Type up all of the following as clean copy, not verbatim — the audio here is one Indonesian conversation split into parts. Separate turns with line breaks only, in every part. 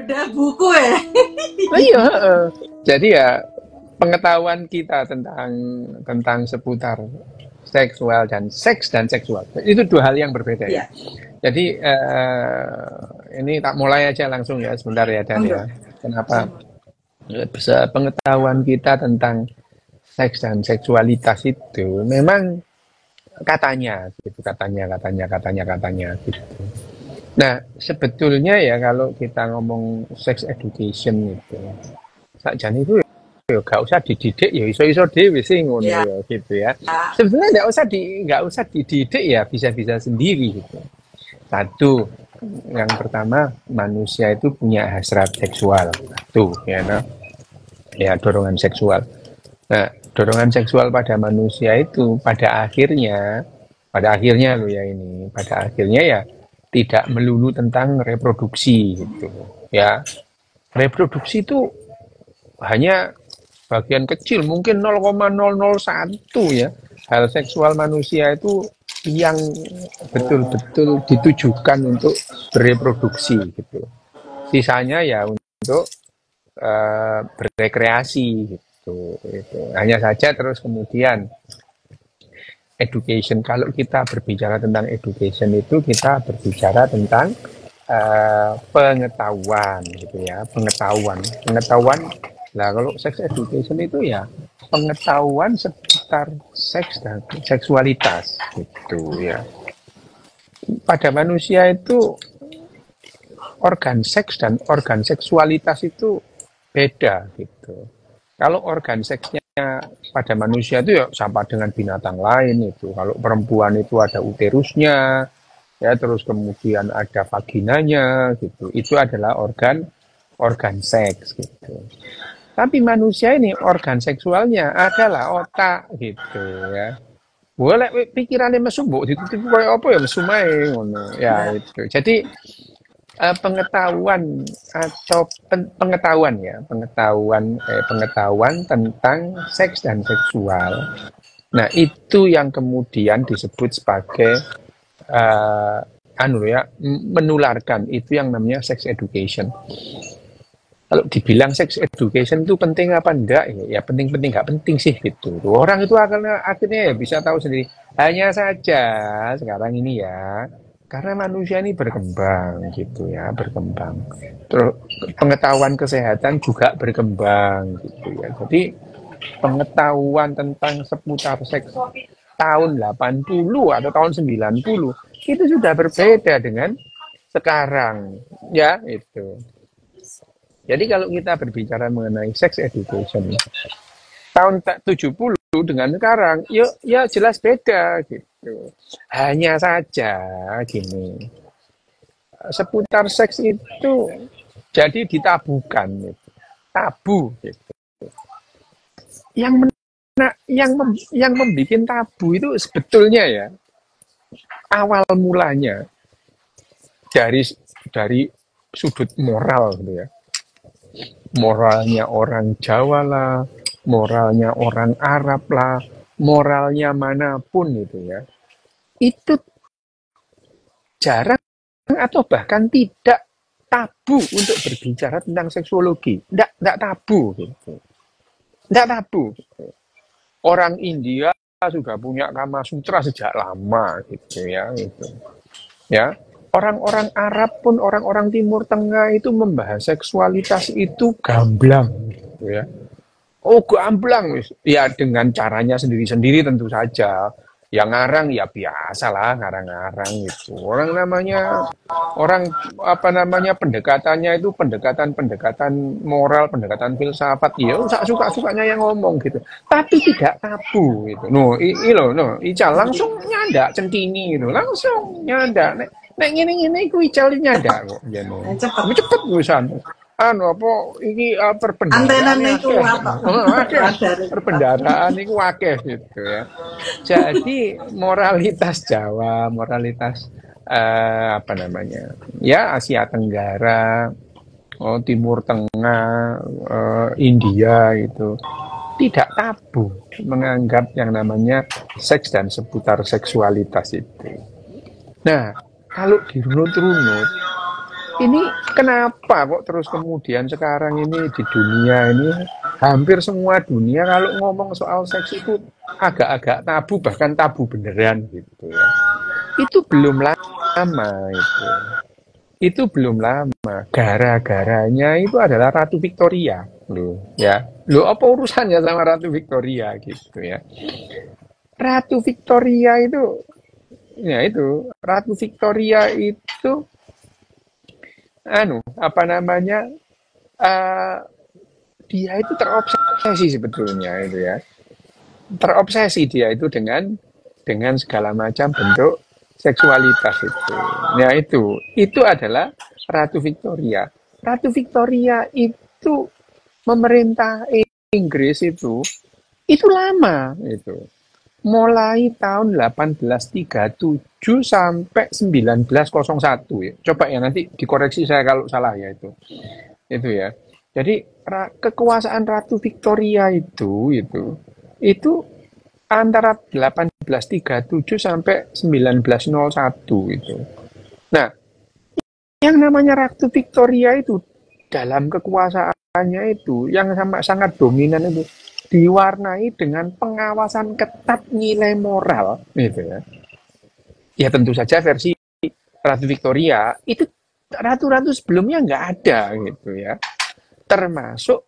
Udah buku ya.
Nah, iya, jadi ya pengetahuan kita tentang seputar seksual dan seks dan seksual itu dua hal yang berbeda ya.
Iya.
Jadi ini tak mulai aja langsung ya sebentar ya Dan ya. Kenapa pengetahuan kita tentang seks dan seksualitas itu memang katanya gitu. Nah, sebetulnya ya kalau kita ngomong sex education itu, sakjane itu ya gak usah dididik ya iso-iso dhewe sih ngono
Ya.
ya gitu ya. Sebenarnya nggak usah dididik ya bisa-bisa sendiri gitu. Satu, yang pertama manusia itu punya hasrat seksual. Satu, ya nah. Ya dorongan seksual. Nah, dorongan seksual pada manusia itu pada akhirnya loh ya ini, pada akhirnya ya tidak melulu tentang reproduksi gitu ya. Reproduksi itu hanya bagian kecil, mungkin 0,001 ya. Hal seksual manusia itu yang betul-betul ditujukan untuk bereproduksi gitu. Sisanya ya untuk berrekreasi gitu. Hanya saja terus kemudian education, kalau kita berbicara tentang education itu kita berbicara tentang pengetahuan gitu ya, pengetahuan. Nah, kalau sex education itu ya pengetahuan seputar seks dan seksualitas gitu ya. Pada manusia itu organ seks dan organ seksualitas itu beda gitu. Kalau organ seksnya pada manusia itu ya sama dengan binatang lain itu. Kalau perempuan itu ada uterusnya, ya terus kemudian ada vaginanya gitu. Itu adalah organ seks gitu. Tapi manusia ini organ seksualnya adalah otak gitu ya. Boleh pikirannya mesum mbok ditutup koyo apa ya mesum ae ngono. Ya itu. Jadi pengetahuan atau pengetahuan tentang seks dan seksual. Nah, itu yang kemudian disebut sebagai menularkan, itu yang namanya sex education. Kalau dibilang sex education itu penting apa enggak ya penting-penting nggak penting sih gitu. Orang itu akhirnya ya bisa tahu sendiri. Hanya saja sekarang ini ya karena manusia ini berkembang gitu ya, berkembang. Terus pengetahuan kesehatan juga berkembang gitu ya. Jadi pengetahuan tentang seputar seks tahun 80 atau tahun 90 itu sudah berbeda dengan sekarang ya itu. Jadi kalau kita berbicara mengenai sex education tahun 70 dengan sekarang, ya jelas beda gitu. Hanya saja gini, seputar seks itu jadi ditabukan, gitu. Tabu gitu. Yang membuat tabu itu sebetulnya ya awal mulanya dari sudut moral gitu ya. Moralnya orang Jawa lah, moralnya orang Arab lah, moralnya manapun gitu ya. Itu jarang atau bahkan tidak tabu untuk berbicara tentang seksuologi. Tidak tabu gitu. Tidak tabu. Gitu. Orang India sudah punya Kama Sutra sejak lama gitu ya. Gitu. Ya. Orang-orang Arab pun, orang-orang Timur Tengah itu membahas seksualitas itu gamblang, gitu ya. Oh gamblang, ya dengan caranya sendiri-sendiri tentu saja. Yang ngarang ya biasalah ngarang-ngarang gitu. Pendekatannya itu pendekatan moral, pendekatan filsafat. Ya suka-sukanya yang ngomong gitu. Tapi tidak tabu gitu. Ical langsung nyandak centini gitu. Langsung nyandak. Nek ngene-ngene iku icale nyandak kok jane. Cepet wisan. Perbendaharaan
itu apa?
Perbendaharaan itu akeh gitu ya. Jadi moralitas Jawa, moralitas ya Asia Tenggara, Timur Tengah, India itu tidak tabu menganggap yang namanya seks dan seputar seksualitas itu. Nah, kalau dirunut-runut, ini Kenapa kok terus kemudian sekarang ini di dunia ini hampir semua dunia kalau ngomong soal seks itu agak-agak tabu, bahkan tabu beneran gitu ya. Itu belum lama itu. Itu belum lama. Gara-garanya itu adalah Ratu Victoria loh ya. Loh apa urusannya sama Ratu Victoria gitu ya. Ratu Victoria itu ya itu Ratu Victoria itu apa namanya, dia itu terobsesi sebetulnya itu ya. Terobsesi dia itu dengan segala macam bentuk seksualitas itu. Nah, itu adalah Ratu Victoria. Ratu Victoria itu memerintah Inggris itu lama itu. Mulai tahun 1837 sampai 1901 ya. Coba ya nanti dikoreksi saya kalau salah ya itu. Itu ya. Jadi kekuasaan Ratu Victoria itu antara 1837 sampai 1901 itu. Nah, yang namanya Ratu Victoria itu dalam kekuasaannya itu yang sangat dominan itu diwarnai dengan pengawasan ketat nilai moral gitu ya. Ya tentu saja versi Ratu Victoria itu ratu-ratu sebelumnya nggak ada gitu ya. Termasuk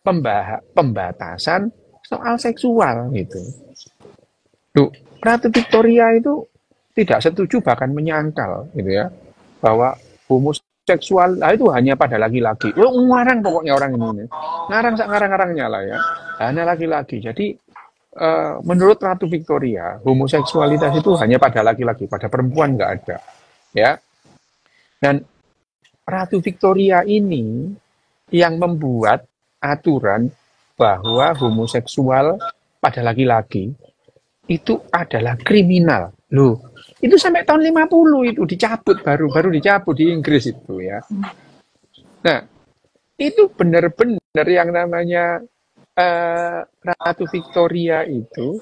pembatasan soal seksual gitu. Loh, Ratu Victoria itu tidak setuju bahkan menyangkal gitu ya bahwa homoseksual itu hanya pada laki-laki. Ngarang pokoknya orang ini. Ngarang-ngarangnya lah ya. Hanya laki-laki. Jadi menurut Ratu Victoria, homoseksualitas itu hanya pada laki-laki, pada perempuan nggak ada. Ya. Dan Ratu Victoria ini yang membuat aturan bahwa homoseksual pada laki-laki itu adalah kriminal. Loh, itu sampai tahun 50 itu dicabut, baru dicabut di Inggris itu ya. Nah, itu benar-benar yang namanya Ratu Victoria itu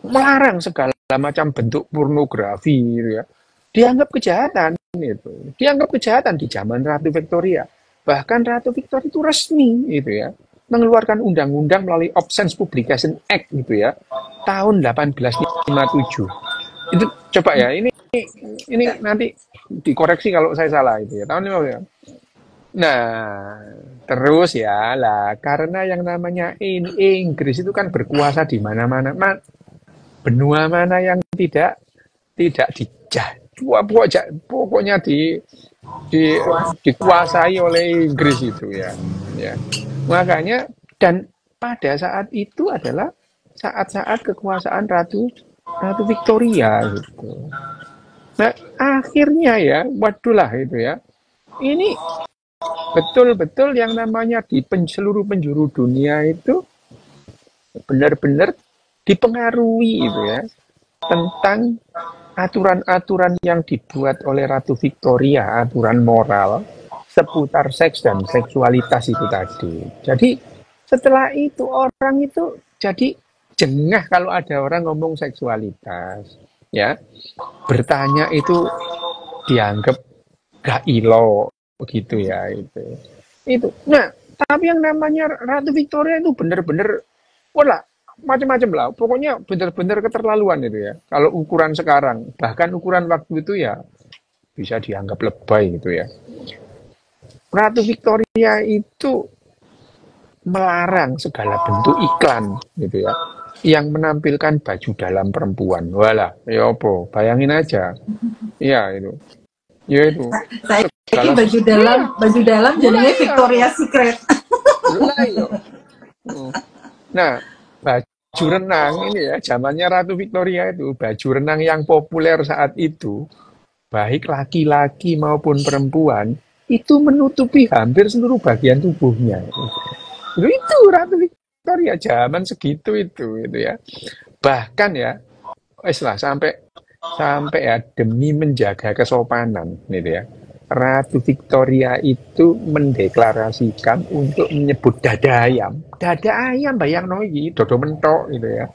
melarang segala macam bentuk pornografi gitu ya. Dianggap kejahatan itu. Dianggap kejahatan di zaman Ratu Victoria. Bahkan Ratu Victoria itu resmi gitu ya, mengeluarkan undang-undang melalui Obscene Publication Act gitu ya, tahun 1857. Itu coba ya, ini nanti dikoreksi kalau saya salah itu ya, tahun 50 ya. Nah, terus ya lah, karena yang namanya Inggris itu kan berkuasa di mana-mana, benua mana yang tidak dijajah, pokoknya dikuasai oleh Inggris itu ya. Makanya dan pada saat itu adalah saat-saat kekuasaan Ratu Victoria gitu. Nah, akhirnya ya, waduh itu ya. Ini betul-betul yang namanya di seluruh penjuru dunia itu benar-benar dipengaruhi itu ya tentang aturan-aturan yang dibuat oleh Ratu Victoria, aturan moral seputar seks dan seksualitas itu tadi. Jadi setelah itu orang itu jadi jengah kalau ada orang ngomong seksualitas, ya. Bertanya itu dianggap gak ilo begitu ya itu. Nah, tapi yang namanya Ratu Victoria itu benar-benar wala macam-macam lah. Pokoknya benar-benar keterlaluan itu ya. Kalau ukuran sekarang, bahkan ukuran waktu itu ya bisa dianggap lebay gitu ya. Ratu Victoria itu melarang segala bentuk iklan gitu ya, yang menampilkan baju dalam perempuan. Walah, ya apa? Bayangin aja. Iya itu. Ya itu.
Saya ini baju dalam jadinya Victoria Secret.
Nah, baju renang ini ya, zamannya Ratu Victoria itu, baju renang yang populer saat itu, baik laki-laki maupun perempuan, itu menutupi hampir seluruh bagian tubuhnya. Itu Ratu Victoria zaman segitu itu ya. Bahkan ya, sampai ya demi menjaga kesopanan gitu ya. Ratu Victoria itu mendeklarasikan untuk menyebut dada ayam. Dada ayam bayang noyi, dodo mentok gitu ya.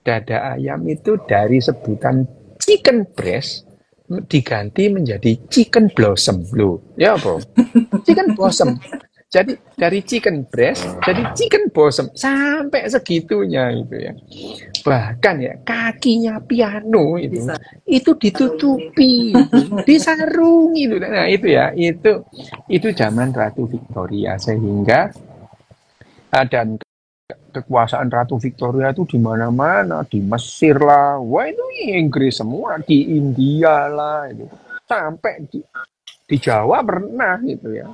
Dada ayam itu dari sebutan chicken breast diganti menjadi chicken blossom loh. Ya apa? Chicken blossom. Jadi dari chicken breast jadi chicken blossom sampai segitunya itu ya. Bahkan ya kakinya piano itu ditutupi, disarungi itu. Nah itu ya, itu zaman Ratu Victoria sehingga dan kekuasaan Ratu Victoria itu di mana-mana, di Mesir lah, wah itu Inggris semua, di India lah itu. Sampai di Jawa pernah gitu ya.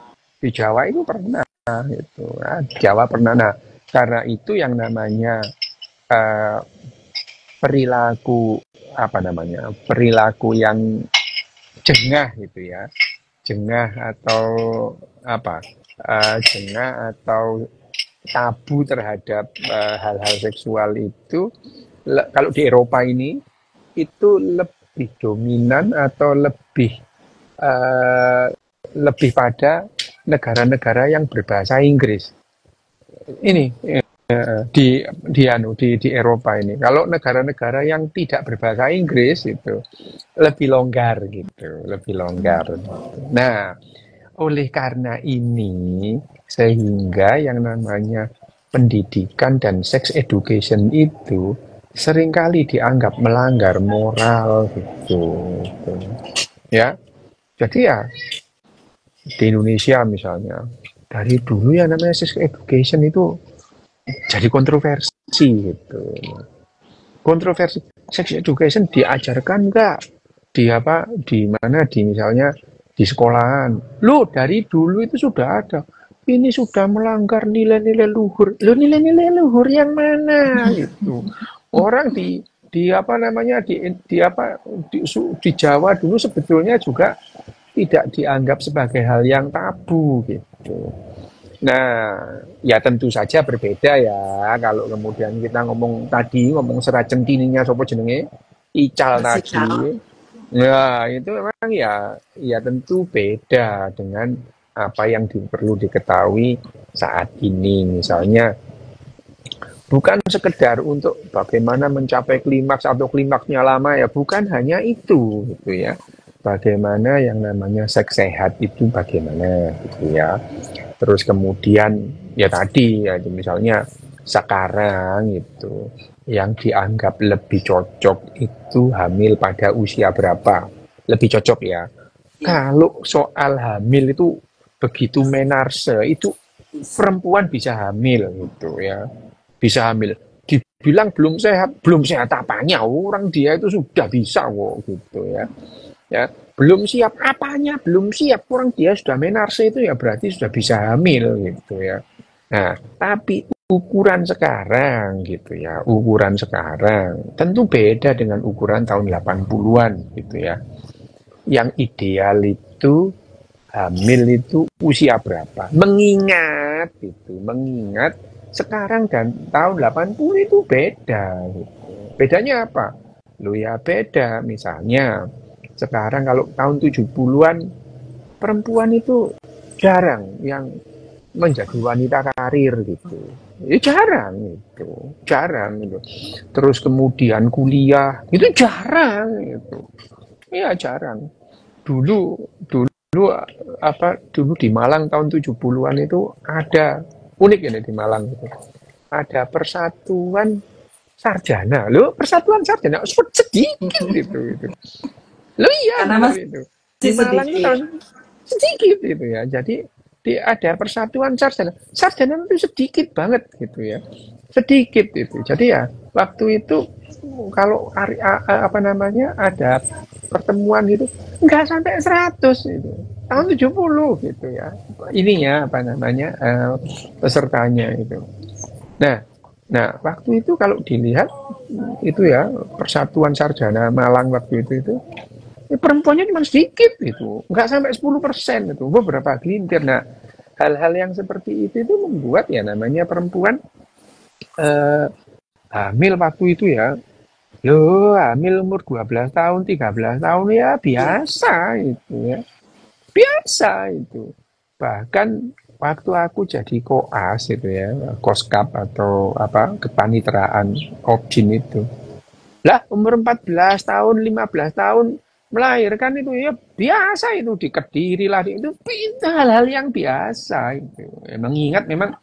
Di Jawa itu pernah gitu. Nah, di Jawa pernah. Nah, karena itu yang namanya perilaku perilaku yang jengah gitu ya, jengah atau jengah atau tabu terhadap hal-hal seksual itu kalau di Eropa ini itu lebih dominan atau lebih pada negara-negara yang berbahasa Inggris. Ini di Eropa ini. Kalau negara-negara yang tidak berbahasa Inggris itu lebih longgar gitu, lebih longgar. Nah, oleh karena ini sehingga yang namanya pendidikan dan sex education itu seringkali dianggap melanggar moral gitu. Ya. Jadi ya di Indonesia misalnya dari dulu ya namanya sex education itu jadi kontroversi gitu. Kontroversi sex education diajarkan nggak di mana misalnya di sekolahan. Loh dari dulu itu sudah ada. Ini sudah melanggar nilai-nilai luhur. Loh nilai-nilai luhur yang mana gitu. Orang di Jawa dulu sebetulnya juga tidak dianggap sebagai hal yang tabu gitu. Nah, ya tentu saja berbeda ya kalau kemudian kita ngomong serat centininya sopo jenenge Ical tadi. Ya, itu memang ya tentu beda dengan apa yang perlu diketahui saat ini. Misalnya bukan sekedar untuk bagaimana mencapai klimaks atau klimaksnya lama ya, bukan hanya itu gitu ya. Bagaimana yang namanya seks sehat itu bagaimana gitu ya. Terus kemudian ya tadi ya misalnya sekarang itu yang dianggap lebih cocok itu hamil pada usia berapa? Lebih cocok ya. Kalau soal hamil itu begitu menarse itu perempuan bisa hamil gitu ya. Bisa hamil. Dibilang belum sehat apanya? Orang dia itu sudah bisa kok gitu ya. Ya, belum siap apanya, belum siap orang dia sudah menarse itu ya berarti sudah bisa hamil gitu ya. Nah, tapi ukuran sekarang gitu ya, ukuran sekarang tentu beda dengan ukuran tahun 80-an gitu ya. Yang ideal itu hamil itu usia berapa? Mengingat sekarang dan tahun 80 itu beda gitu. Bedanya apa? Loh ya beda misalnya sekarang kalau tahun 70-an perempuan itu jarang yang menjadi wanita karir gitu. Ya jarang gitu. Terus kemudian kuliah itu jarang gitu. Ya jarang. Dulu di Malang tahun 70-an itu ada unik ini di Malang itu. Ada persatuan sarjana. Loh, persatuan sarjana sedikit gitu. Loh iya itu. Di Malang itu sedikit gitu ya. Jadi ada persatuan sarjana. Sarjana itu sedikit banget gitu ya. Sedikit itu. Jadi ya waktu itu kalau ada pertemuan itu enggak sampai 100 itu. Tahun 70 gitu ya. Ininya pesertanya itu. Nah, waktu itu kalau dilihat itu ya persatuan sarjana Malang waktu itu perempuannya cuma sedikit itu, nggak sampai 10% itu, beberapa gelintir. Nah, hal-hal yang seperti itu membuat ya namanya perempuan hamil waktu itu ya, hamil umur 12 tahun, 13 tahun ya biasa itu ya, biasa itu. Bahkan waktu aku jadi koas itu ya, koskap atau kepanitraan Opjin itu, lah umur 14 tahun, 15 tahun melahirkan itu ya biasa, itu di Kediri lah, itu hal-hal yang biasa itu. Mengingat memang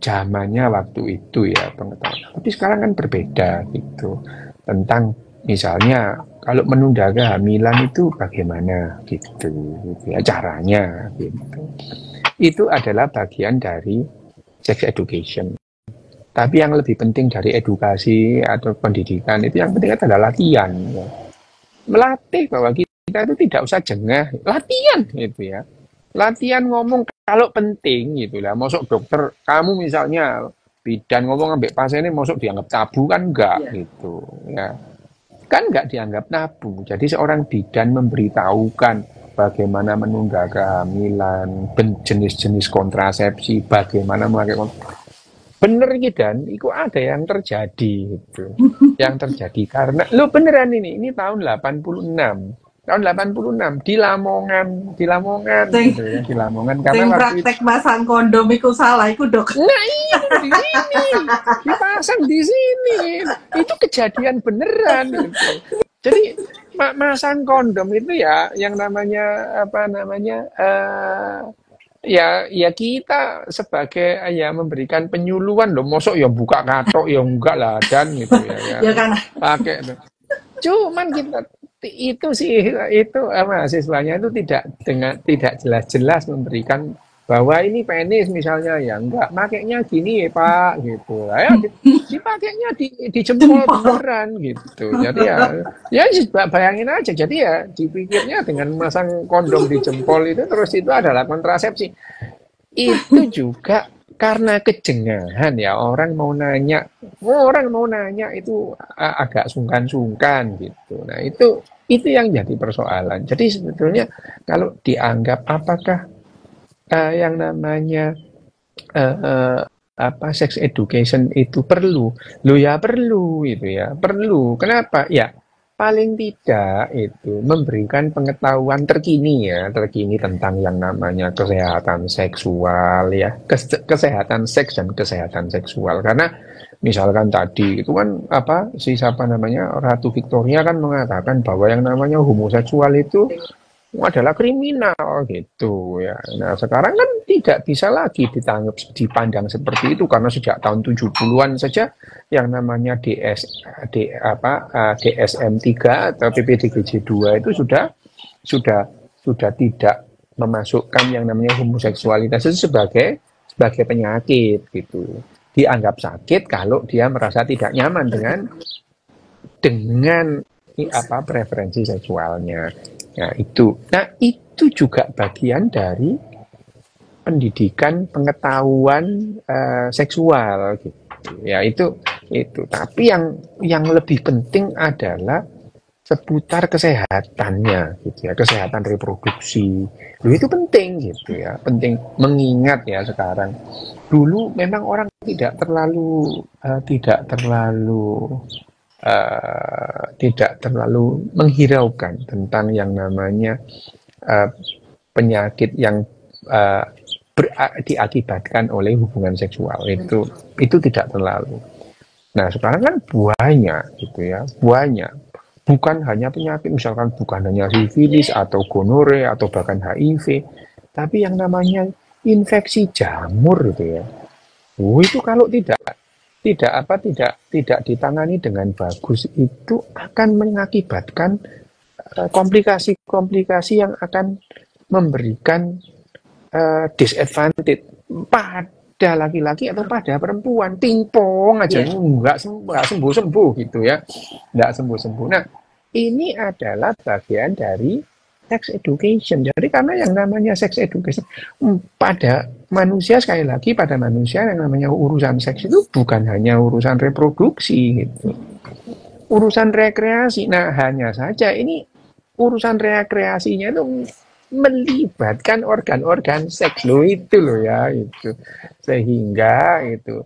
zamannya waktu itu ya pengetahuan. Tapi sekarang kan berbeda gitu. Tentang misalnya kalau menunda kehamilan itu bagaimana gitu ya caranya gitu. Itu adalah bagian dari sex education. Tapi yang lebih penting dari edukasi atau pendidikan itu yang penting adalah latihan. Ya. Melatih bahwa kita itu tidak usah jengah, latihan gitu ya. Latihan ngomong kalau penting gitu lah. Masuk dokter, kamu misalnya bidan ngomong ambek pasiennya masuk dianggap tabu kan enggak gitu ya. Kan enggak dianggap tabu. Jadi seorang bidan memberitahukan bagaimana menunda kehamilan, jenis-jenis kontrasepsi, bagaimana memakai bener gitu dan itu ada yang terjadi gitu. Yang terjadi karena lo beneran ini tahun 86. Tahun 86 di Lamongan gitu ya, di Lamongan karena
Sing
waktu
praktek masang kondom iku salah iku, Dok.
nah iya di sini dipasang di sini itu kejadian beneran gitu. Jadi masang kondom itu ya yang namanya apa namanya ya kita sebagai ya memberikan penyuluhan loh, mosok ya buka katok ya enggak lah dan gitu ya
Ya kan.
pakai cuman kita itu sih itu mahasiswanya itu tidak jelas-jelas memberikan bahwa ini penis misalnya ya enggak makainya gini ya Pak gitu ya dipakainya di jempol beneran gitu jadi ya bayangin aja jadi ya dipikirnya dengan masang kondom di jempol itu terus itu adalah kontrasepsi itu juga karena kejengahan ya orang mau nanya itu agak sungkan-sungkan gitu. Nah itu yang jadi persoalan. Jadi sebetulnya kalau dianggap apakah yang namanya sex education itu perlu, lo ya perlu itu ya perlu. Kenapa? Ya paling tidak itu memberikan pengetahuan terkini tentang yang namanya kesehatan seksual ya kesehatan seks dan kesehatan seksual karena misalkan tadi itu kan siapa namanya Ratu Victoria kan mengatakan bahwa yang namanya homoseksual itu adalah kriminal gitu ya. Nah, sekarang kan tidak bisa lagi dipandang seperti itu karena sejak tahun 70-an saja yang namanya DSM-3 atau PPDGJ-2 itu sudah tidak memasukkan yang namanya homoseksualitas itu sebagai penyakit gitu. Dianggap sakit kalau dia merasa tidak nyaman dengan preferensi seksualnya. Nah itu juga bagian dari pendidikan pengetahuan seksual gitu. Ya itu. Tapi yang lebih penting adalah seputar kesehatannya gitu ya, kesehatan reproduksi. Itu penting gitu ya, penting mengingat ya sekarang. Dulu memang orang tidak terlalu menghiraukan tentang yang namanya penyakit yang diakibatkan oleh hubungan seksual itu tidak terlalu. Nah sekarang kan banyak gitu ya, banyak bukan hanya penyakit misalkan bukan hanya sifilis atau gonore atau bahkan HIV, tapi yang namanya infeksi jamur gitu ya. Itu kalau tidak ditangani dengan bagus itu akan mengakibatkan komplikasi-komplikasi yang akan memberikan disadvantage pada laki-laki atau pada perempuan. Pingpong aja nggak sembuh-sembuh gitu ya, nggak sembuh-sembuh. Nah ini adalah bagian dari sex education. Jadi karena yang namanya sex education pada manusia sekali lagi pada manusia yang namanya urusan seks itu bukan hanya urusan reproduksi gitu. Urusan rekreasi. Nah, hanya saja ini urusan rekreasinya itu melibatkan organ-organ seks itu ya itu. Sehingga itu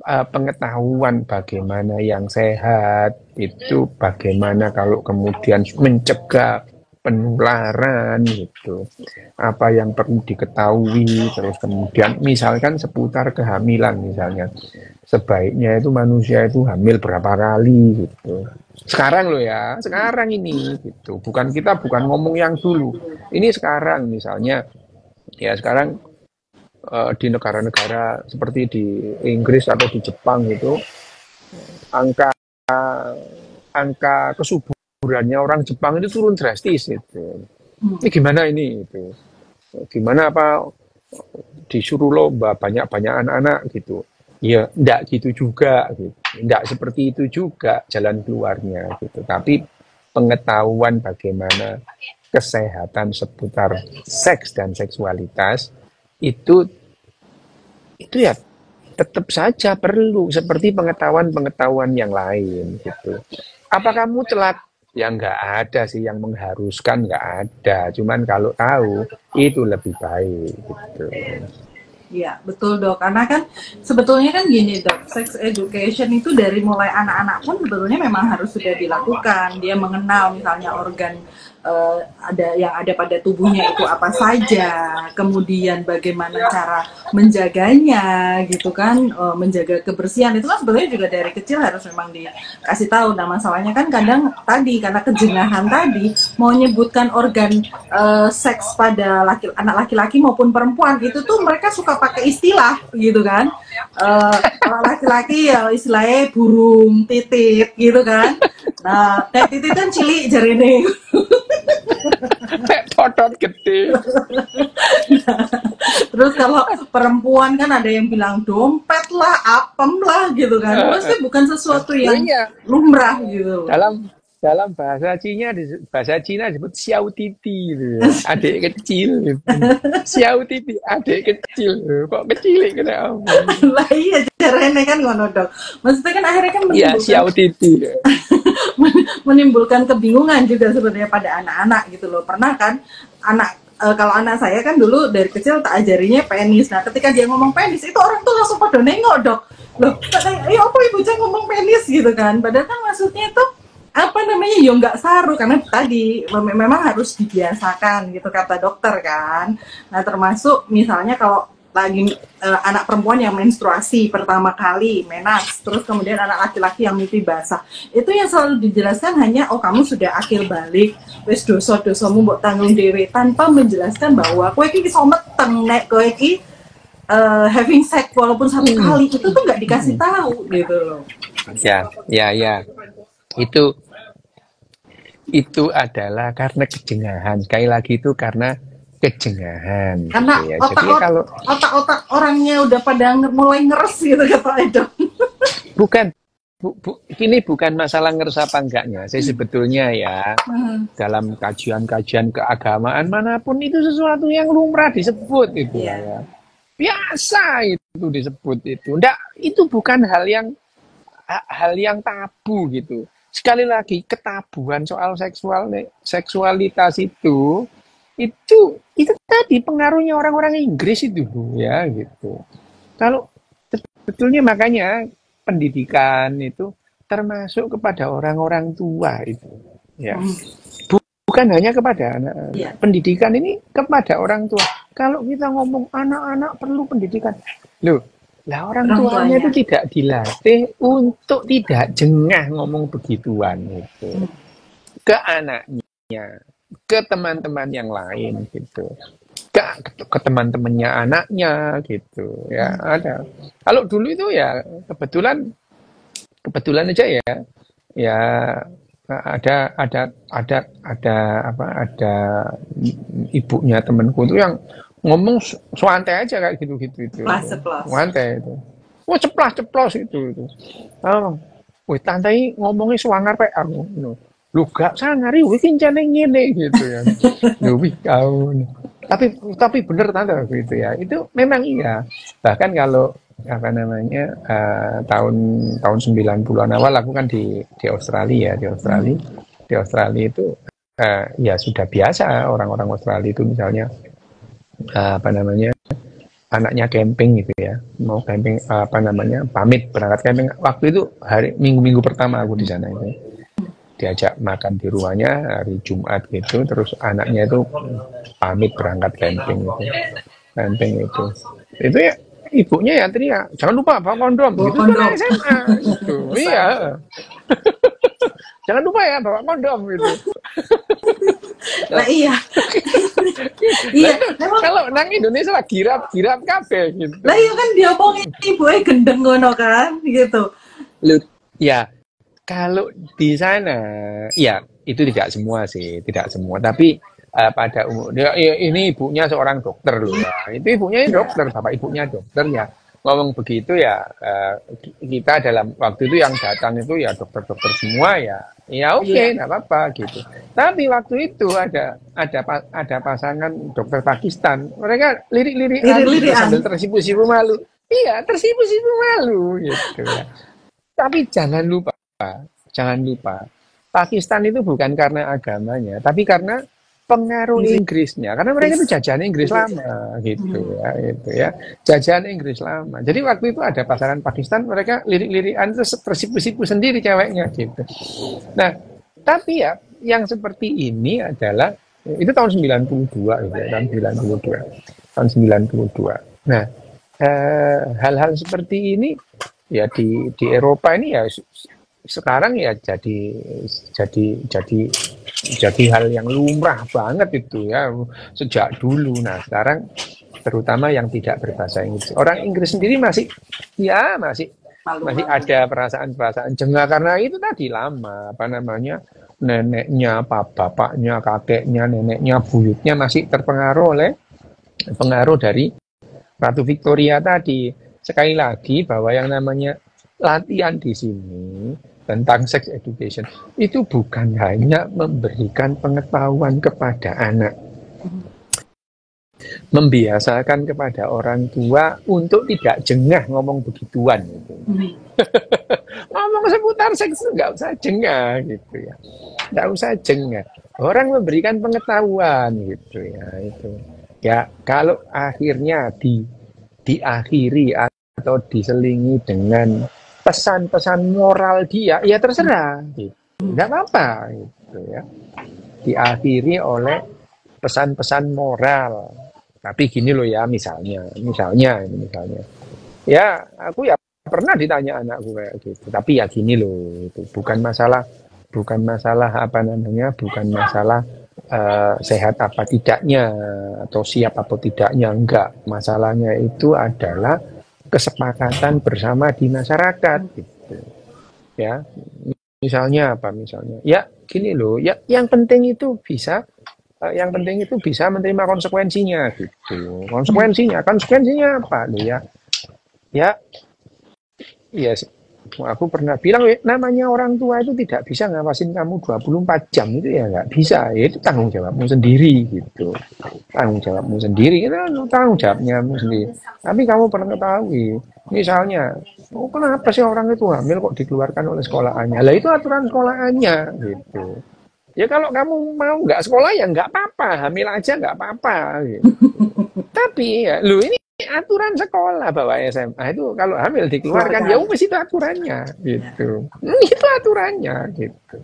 pengetahuan bagaimana yang sehat itu bagaimana kalau kemudian mencegah penularan gitu, apa yang perlu diketahui, terus kemudian misalkan seputar kehamilan misalnya, sebaiknya itu manusia itu hamil berapa kali gitu. Sekarang loh ya, sekarang ini gitu, bukan ngomong yang dulu, ini sekarang misalnya, ya sekarang di negara-negara seperti di Inggris atau di Jepang itu angka angka kesuburannya orang Jepang itu turun drastis itu. Ini gimana ini itu? Gimana apa disuruh lomba banyak-banyak anak-anak gitu? Ya, enggak gitu juga gitu. Enggak seperti itu juga jalan keluarnya gitu. Tapi pengetahuan bagaimana kesehatan seputar seks dan seksualitas itu ya tetap saja perlu seperti pengetahuan-pengetahuan yang lain gitu. Apa kamu telat? Ya nggak ada sih yang mengharuskan, nggak ada. Cuman kalau tahu itu lebih baik gitu.
Iya, betul dok. Karena kan sebetulnya kan gini dok, sex education itu dari mulai anak-anak pun sebetulnya memang harus sudah dilakukan. Dia mengenal misalnya organ ada pada tubuhnya itu apa saja, kemudian bagaimana cara menjaganya, gitu kan, menjaga kebersihan itu kan sebetulnya juga dari kecil harus memang dikasih tahu. Nah masalahnya kan kadang tadi karena kejengahan tadi mau nyebutkan organ seks pada anak laki-laki maupun perempuan itu tuh mereka suka pakai istilah gitu kan. Kalau laki-laki ya istilahnya burung titit gitu kan. Nah kayak titit kan cilik jarine.
Potot gede.
Terus kalau perempuan kan ada yang bilang dompet lah, apem lah gitu kan. Maksudnya bukan sesuatu yang lumrah gitu.
Dalam bahasa Cina disebut xiao titi gitu. Adik kecil gitu. Xiao titi, adik kecil. Kok kecil kenapa?
Lah iya caranya kan ngono dok. Maksudnya kan akhirnya kan
Iya, xiao titi.
menimbulkan kebingungan juga sebenarnya pada anak-anak gitu loh. Pernah kan kalau anak saya kan dulu dari kecil tak ajarinya penis. Nah ketika dia ngomong penis itu orang tuh langsung pada nengok dok. Loh, apa ibu jangan ngomong penis gitu kan. Padahal kan maksudnya itu apa namanya ya nggak saru karena tadi memang harus dibiasakan gitu kata dokter kan. Nah termasuk misalnya kalau lagi anak perempuan yang menstruasi pertama kali menas, terus kemudian anak laki-laki yang mimpi basah, itu yang selalu dijelaskan hanya oh kamu sudah akil balik, wis dosa-dosamu mbok tanggung dewe, tanpa menjelaskan bahwa kowe iki iso meteng nek kowe iki having sex walaupun satu kali itu tuh nggak dikasih tahu gitu loh.
Ya. Itu adalah karena kejengahan. Sekali lagi itu karena kejengahan.
Karena
gitu ya.
Jadi kalau otak-otak orangnya udah pada mulai ngeres gitu kata Edo.
Bukan. Ini bukan masalah ngeres apa enggaknya. Saya sebetulnya ya dalam kajian-kajian keagamaan manapun itu sesuatu yang lumrah disebut itu ya. Biasa itu disebut itu. Enggak, itu bukan hal yang tabu gitu. Sekali lagi ketabuhan soal seksualitas itu tadi pengaruhnya orang-orang Inggris itu ya gitu. Kalau sebetulnya makanya pendidikan itu termasuk kepada orang-orang tua itu ya. Bukan hanya kepada anak. Pendidikan ini kepada orang tua. Kalau kita ngomong anak-anak perlu pendidikan. Loh, lah orang tuanya itu tidak dilatih untuk tidak jengah ngomong begituan itu. Ke anaknya, ke teman-teman yang lain gitu. Ke teman-temannya anaknya gitu ya ada. Kalau dulu itu ya kebetulan aja ya ada ibunya temanku itu yang ngomong santai aja kayak gitu itu. Santai itu. Wah ceplas itu. Wih tante ngomongnya swanger pe aku. Lu gak sangari wih kincane ngene gitu ya. Lu wih kau. Tapi bener tante gitu ya. Itu memang iya. Bahkan kalau tahun 90-an awal aku kan di Australia ya. Di Australia itu ya sudah biasa orang-orang Australia itu misalnya anaknya camping gitu ya, mau camping pamit berangkat camping waktu itu minggu pertama aku di sana itu diajak makan di rumahnya hari Jumat gitu, terus anaknya itu pamit berangkat camping itu ya ibunya ya teriak, jangan lupa bawa kondom
Bawa
gitu,
kondom.
kan SMA gitu. Iya, jangan lupa ya bawa kondom gitu.
Nah iya,
Nah
iya.
itu
Memang,
kalau nang Indonesia lah girap kafe gitu.
lah iya kan diomongin ibunya gendeng ngono kan, gitu.
Lu, ya kalau di sana, ya itu tidak semua sih, tidak semua. Tapi pada umumnya, ini ibunya seorang dokter loh ya. Itu ibunya dokter, bapak ibunya dokter ya. Ngomong begitu ya, kita dalam waktu itu yang datang itu ya dokter-dokter semua ya. Ya oke,
Iya.
nggak apa-apa gitu. Tapi waktu itu ada pasangan dokter Pakistan. Mereka lirik-lirikan gitu,
Lirik-lirikan.
sambil tersipu-sipu malu. Iya, tersipu-sipu malu gitu ya. Tapi jangan lupa, Pakistan itu bukan karena agamanya, tapi karena pengaruh Inggrisnya. Karena mereka itu jajahan Inggris lama, gitu ya, jajahan Inggris lama. Jadi waktu itu ada pasaran Pakistan, mereka lirik-lirikan terus tersipu-sipu sendiri ceweknya, gitu. Nah, tapi ya, yang seperti ini adalah itu tahun 92, gitu ya, tahun 92. Nah, hal-hal seperti ini ya di Eropa ini ya sekarang ya jadi hal yang lumrah banget itu ya sejak dulu. Nah sekarang terutama yang tidak berbahasa Inggris, orang Inggris sendiri masih ada perasaan jengah karena itu tadi lama apa namanya neneknya, bapaknya, kakeknya, neneknya, buyutnya masih terpengaruh oleh pengaruh dari Ratu Victoria tadi. Sekali lagi bahwa yang namanya latihan di sini tentang sex education itu bukan hanya memberikan pengetahuan kepada anak, membiasakan kepada orang tua untuk tidak jengah ngomong begituan gitu. Ngomong seputar seks nggak usah jengah gitu ya, nggak usah jengah. Orang memberikan pengetahuan gitu ya itu. Ya kalau akhirnya diakhiri atau diselingi dengan pesan-pesan moral dia, ya terserah, gitu. Nggak apa-apa, gitu ya. Diakhiri oleh pesan-pesan moral. Tapi gini loh ya, misalnya. Ya, aku ya pernah ditanya anakku kayak gitu. Tapi ya gini loh, itu bukan masalah apa namanya, bukan masalah sehat apa tidaknya atau siap apa tidaknya, enggak. Masalahnya itu adalah kesepakatan bersama di masyarakat gitu. Ya. Misalnya ya gini loh, ya yang penting itu bisa menerima konsekuensinya gitu. Konsekuensinya apa loh ya? Ya, aku pernah bilang, namanya orang tua itu tidak bisa ngawasin kamu 24 jam itu ya nggak bisa. Ya itu tanggung jawabmu sendiri gitu. Tanggung jawabmu sendiri, itu tanggung jawabmu sendiri. Tapi kamu perlu ketahui, misalnya, kenapa sih orang itu hamil kok dikeluarkan oleh sekolahannya? Lah itu aturan sekolahannya gitu. Ya kalau kamu mau nggak sekolah ya nggak apa-apa, hamil aja nggak apa-apa. Gitu. Tapi ya, lu ini aturan sekolah bahwa SMA itu kalau hamil dikeluarkan ya wis itu aturannya gitu. Itu aturannya gitu.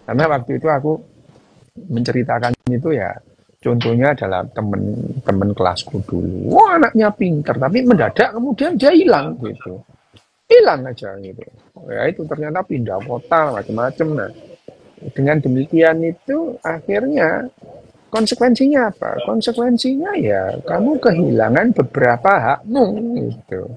Karena waktu itu aku menceritakan itu ya contohnya adalah temen kelasku dulu. Wah, anaknya pinter tapi mendadak kemudian dia hilang gitu. Hilang aja gitu. Ya itu ternyata pindah kota macam-macam. Nah, dengan demikian itu akhirnya konsekuensinya apa? Konsekuensinya ya kamu kehilangan beberapa hakmu gitu.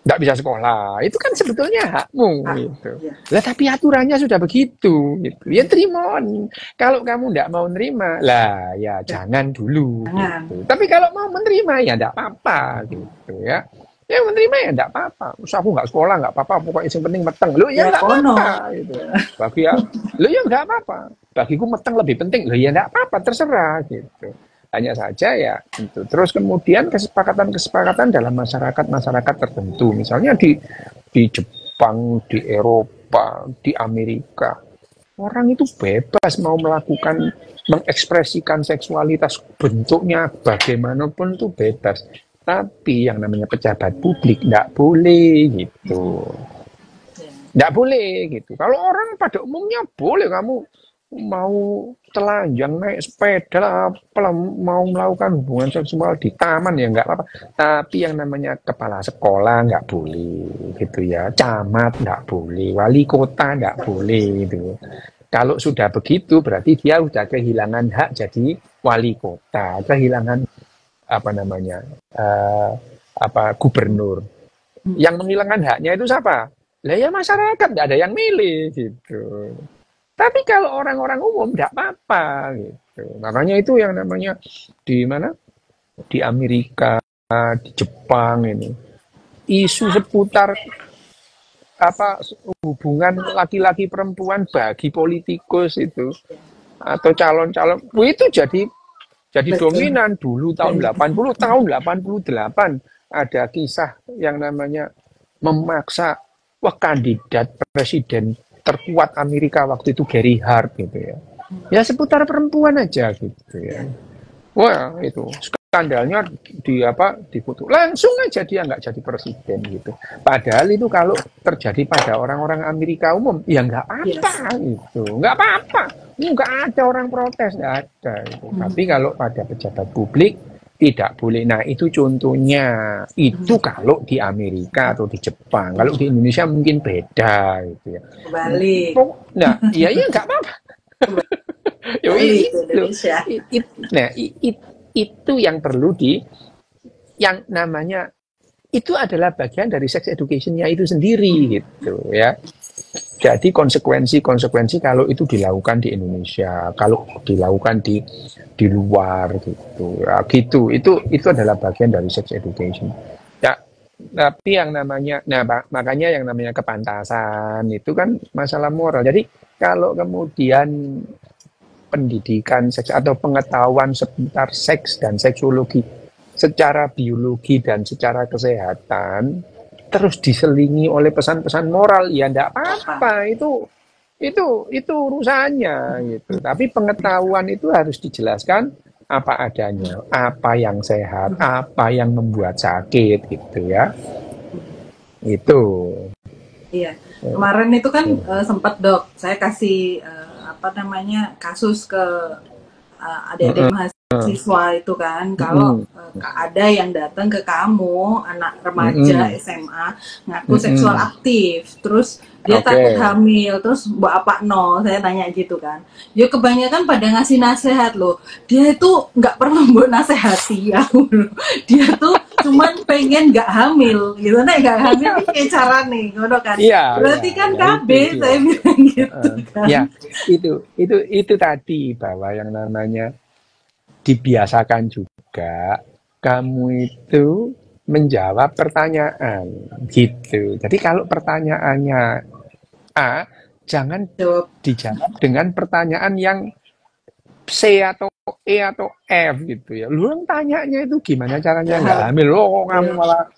Nggak bisa sekolah, itu kan sebetulnya hakmu gitu. Lah tapi aturannya sudah begitu gitu. Ya terima. Kalau kamu nggak mau nerima, lah ya jangan dulu. Gitu. Tapi kalau mau menerima ya nggak apa-apa gitu ya. Ya menerima ya enggak apa-apa. Terus aku enggak sekolah enggak apa-apa, pokoknya yang penting meteng. Lu ya enggak apa-apa gitu. Bagi ya, lu ya enggak apa-apa. Bagiku meteng lebih penting. Lu ya enggak apa-apa, terserah gitu. Hanya saja ya gitu. Terus kemudian kesepakatan dalam masyarakat tertentu. Misalnya di Jepang, di Eropa, di Amerika. Orang itu bebas mau mengekspresikan seksualitas bentuknya bagaimanapun itu bebas. Tapi yang namanya pejabat publik nggak boleh gitu. Nggak boleh gitu. Kalau orang pada umumnya boleh, kamu mau telanjang naik sepeda apalah, mau melakukan hubungan seksual di taman ya nggak apa-apa. Tapi yang namanya kepala sekolah nggak boleh gitu ya. Camat nggak boleh, wali kota nggak boleh gitu. Kalau sudah begitu berarti dia sudah kehilangan hak jadi wali kota, kehilangan apa namanya gubernur. Yang menghilangkan haknya itu siapa? Lah ya masyarakat, nggak ada yang milih gitu. Tapi kalau orang-orang umum nggak apa-apa gitu. Makanya itu yang namanya di mana? Di Amerika, di Jepang ini. Isu seputar apa hubungan laki-laki perempuan bagi politikus itu atau calon-calon itu jadi
Betul.
dominan dulu tahun 88 ada kisah yang namanya memaksa kandidat presiden terkuat Amerika waktu itu Gary Hart gitu ya. Ya seputar perempuan aja gitu ya. Wah itu skandalnya diputus langsung aja dia nggak jadi presiden gitu. Padahal itu kalau terjadi pada orang-orang Amerika umum ya nggak apa gitu, nggak apa-apa, nggak ada orang protes, nggak ada gitu. Tapi kalau pada pejabat publik tidak boleh. Nah itu contohnya itu kalau di Amerika atau di Jepang. Kalau di Indonesia mungkin beda gitu ya.
Balik.
Nah iya nggak apa-apa.
Indonesia.
Itu yang perlu yang namanya itu adalah bagian dari sex education-nya itu sendiri gitu ya. Jadi konsekuensi kalau itu dilakukan di Indonesia, kalau dilakukan di luar gitu, ya, gitu. Itu adalah bagian dari sex education. Ya, tapi yang namanya, makanya yang namanya kepantasan itu kan masalah moral. Jadi kalau kemudian pendidikan seks atau pengetahuan seputar seks dan seksologi secara biologi dan secara kesehatan terus diselingi oleh pesan-pesan moral ya enggak apa-apa itu urusannya gitu. Tapi pengetahuan itu harus dijelaskan apa adanya, apa yang sehat, apa yang membuat sakit gitu ya. Itu.
Iya. Kemarin itu kan sempat Dok, saya kasih kasus ke adik-adik mahasiswa itu kan, kalau ada yang datang ke kamu, anak remaja SMA ngaku seksual aktif, terus dia takut hamil, terus mbak apa no, saya tanya gitu kan. Ya kebanyakan pada ngasih nasihat loh, dia itu nggak pernah buat nasehati ya, dia tuh cuman pengen nggak hamil gitu, nah nggak hamil ini kayak cara nih, ngono kan?
Iya,
berarti
iya,
kan
iya,
KB saya bilang gitu kan.
Ya, itu tadi bahwa yang namanya dibiasakan juga kamu itu menjawab pertanyaan gitu. Jadi kalau pertanyaannya A, jangan dijawab dengan pertanyaan yang C atau E atau F gitu ya. Lu yang tanyanya itu gimana caranya nggak hamil? Lo kamu malah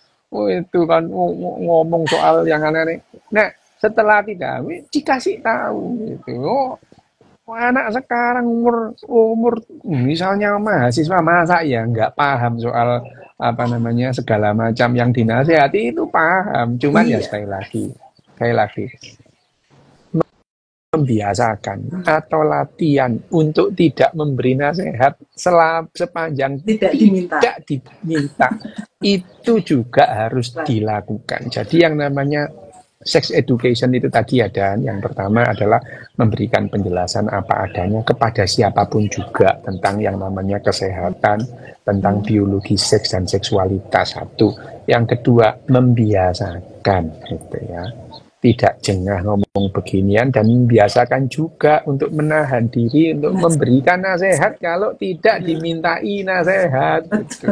itu kan ngomong soal yang aneh-aneh. Nah, setelah tidak hamil dikasih tahu gitu. Anak sekarang umur misalnya mahasiswa masa ya nggak paham soal apa namanya segala macam yang dinasehati itu paham. Cuman ya sekali lagi membiasakan atau latihan untuk tidak memberi nasihat sepanjang tidak diminta itu juga harus dilakukan. Jadi yang namanya sex education itu tadi ada yang pertama adalah memberikan penjelasan apa adanya kepada siapapun juga tentang yang namanya kesehatan, tentang biologi seks dan seksualitas satu. Yang kedua membiasakan gitu ya. Tidak jengah ngomong beginian dan membiasakan juga untuk menahan diri untuk memberikan nasihat kalau tidak dimintai nasihat. Gitu.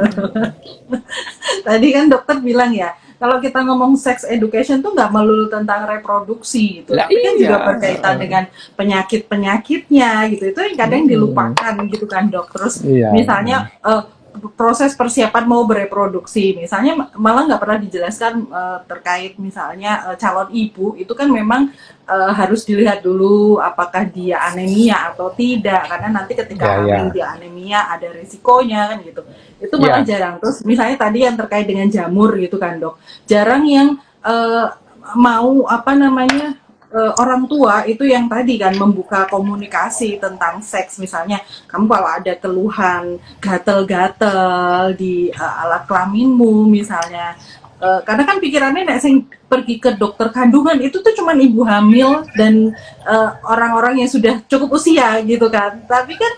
Tadi kan dokter bilang ya, kalau kita ngomong sex education tuh nggak melulu tentang reproduksi gitu, tapi kan juga berkaitan dengan penyakit-penyakitnya gitu. Itu yang kadang dilupakan gitu kan dok. Terus misalnya proses persiapan mau bereproduksi, misalnya malah nggak pernah dijelaskan terkait misalnya calon ibu itu kan memang harus dilihat dulu apakah dia anemia atau tidak, karena nanti ketika hamil dia anemia ada risikonya kan gitu. Itu malah jarang. Terus misalnya tadi yang terkait dengan jamur gitu kan dok, jarang yang mau apa namanya, orang tua itu yang tadi kan membuka komunikasi tentang seks, misalnya kamu kalau ada keluhan gatel-gatel di alat kelaminmu misalnya. Karena kan pikirannya nek sing pergi ke dokter kandungan itu tuh cuman ibu hamil dan orang-orang yang sudah cukup usia gitu kan. Tapi kan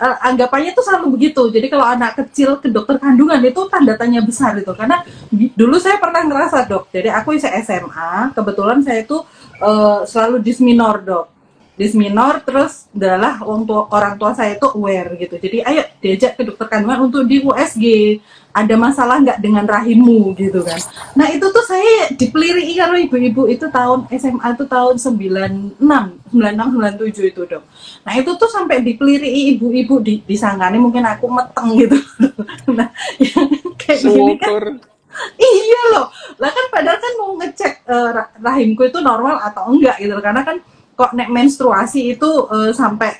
anggapannya tuh selalu begitu. Jadi kalau anak kecil ke dokter kandungan itu tanda tanya besar itu. Karena dulu saya pernah ngerasa, Dok. Jadi aku SMA, kebetulan saya itu selalu disminor, Dok. Disminor, terus adalah orang tua saya itu aware gitu. Jadi ayo diajak ke dokter kandungan untuk di USG. Ada masalah nggak dengan rahimmu gitu kan. Nah itu tuh saya dipeliri kalau ibu-ibu itu tahun SMA itu tahun 96, 97 itu, Dok. Nah itu tuh sampai dipeliri ibu-ibu disangkanya mungkin aku meteng gitu. Nah yang kayak gini kan, iya loh. Lah kan padahal kan mau ngecek rahimku itu normal atau enggak gitu. Karena kan kok nek menstruasi itu sampai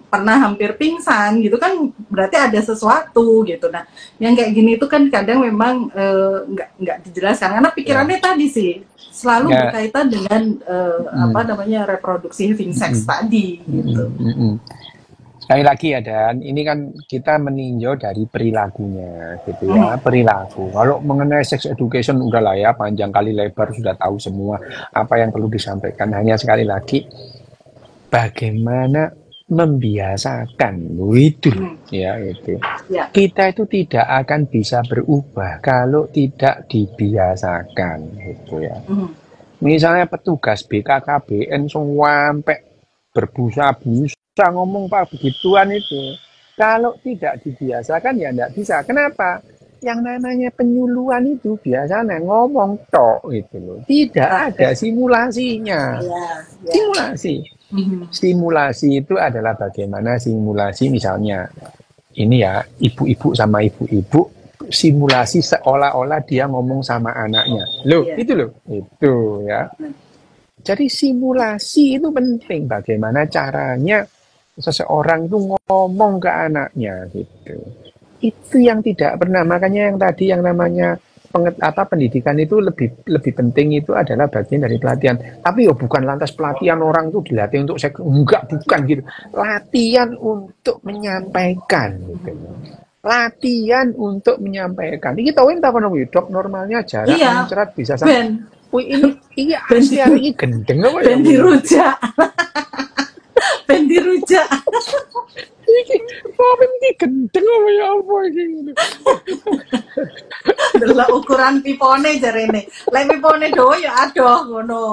pernah hampir pingsan gitu kan berarti ada sesuatu gitu. Nah yang kayak gini itu kan kadang memang nggak dijelaskan karena pikirannya tadi sih selalu berkaitan dengan apa namanya reproduksi having sex tadi gitu.
Sekali lagi ya Dan, ini kan kita meninjau dari perilakunya gitu ya, perilaku. Kalau mengenai sex education udahlah ya panjang kali lebar sudah tahu semua apa yang perlu disampaikan. Hanya sekali lagi bagaimana membiasakan itu ya itu. Ya. Kita itu tidak akan bisa berubah kalau tidak dibiasakan gitu ya. Misalnya petugas BKKBN sampai berbusa-busa ngomong Pak begituan itu. Kalau tidak dibiasakan ya tidak bisa. Kenapa? Yang namanya penyuluhan itu biasanya ngomong tok gitu loh. Tidak ada simulasinya. Simulasi. Simulasi itu adalah bagaimana simulasi misalnya ini ya ibu-ibu sama ibu-ibu simulasi seolah-olah dia ngomong sama anaknya. Loh, itu loh. Itu ya. Jadi simulasi itu penting bagaimana caranya seseorang itu ngomong ke anaknya gitu. Itu yang tidak pernah, makanya yang tadi yang namanya pendidikan itu lebih penting itu adalah bagian dari pelatihan. Tapi ya bukan lantas pelatihan orang itu dilatih untuk enggak, bukan gitu. Latihan untuk menyampaikan gitu. Latihan untuk menyampaikan. Iki tahu entah kono Dok normalnya jarak mencerat bisa sampai. Wih ini asli hari ini gendeng apa ya?
Ben dirujak. Ben dirujak.
Oh, ini gendeng apa ya apa ini?
Delok ukuran pipone jarene. Lek pipone dowo ya adoh ngono.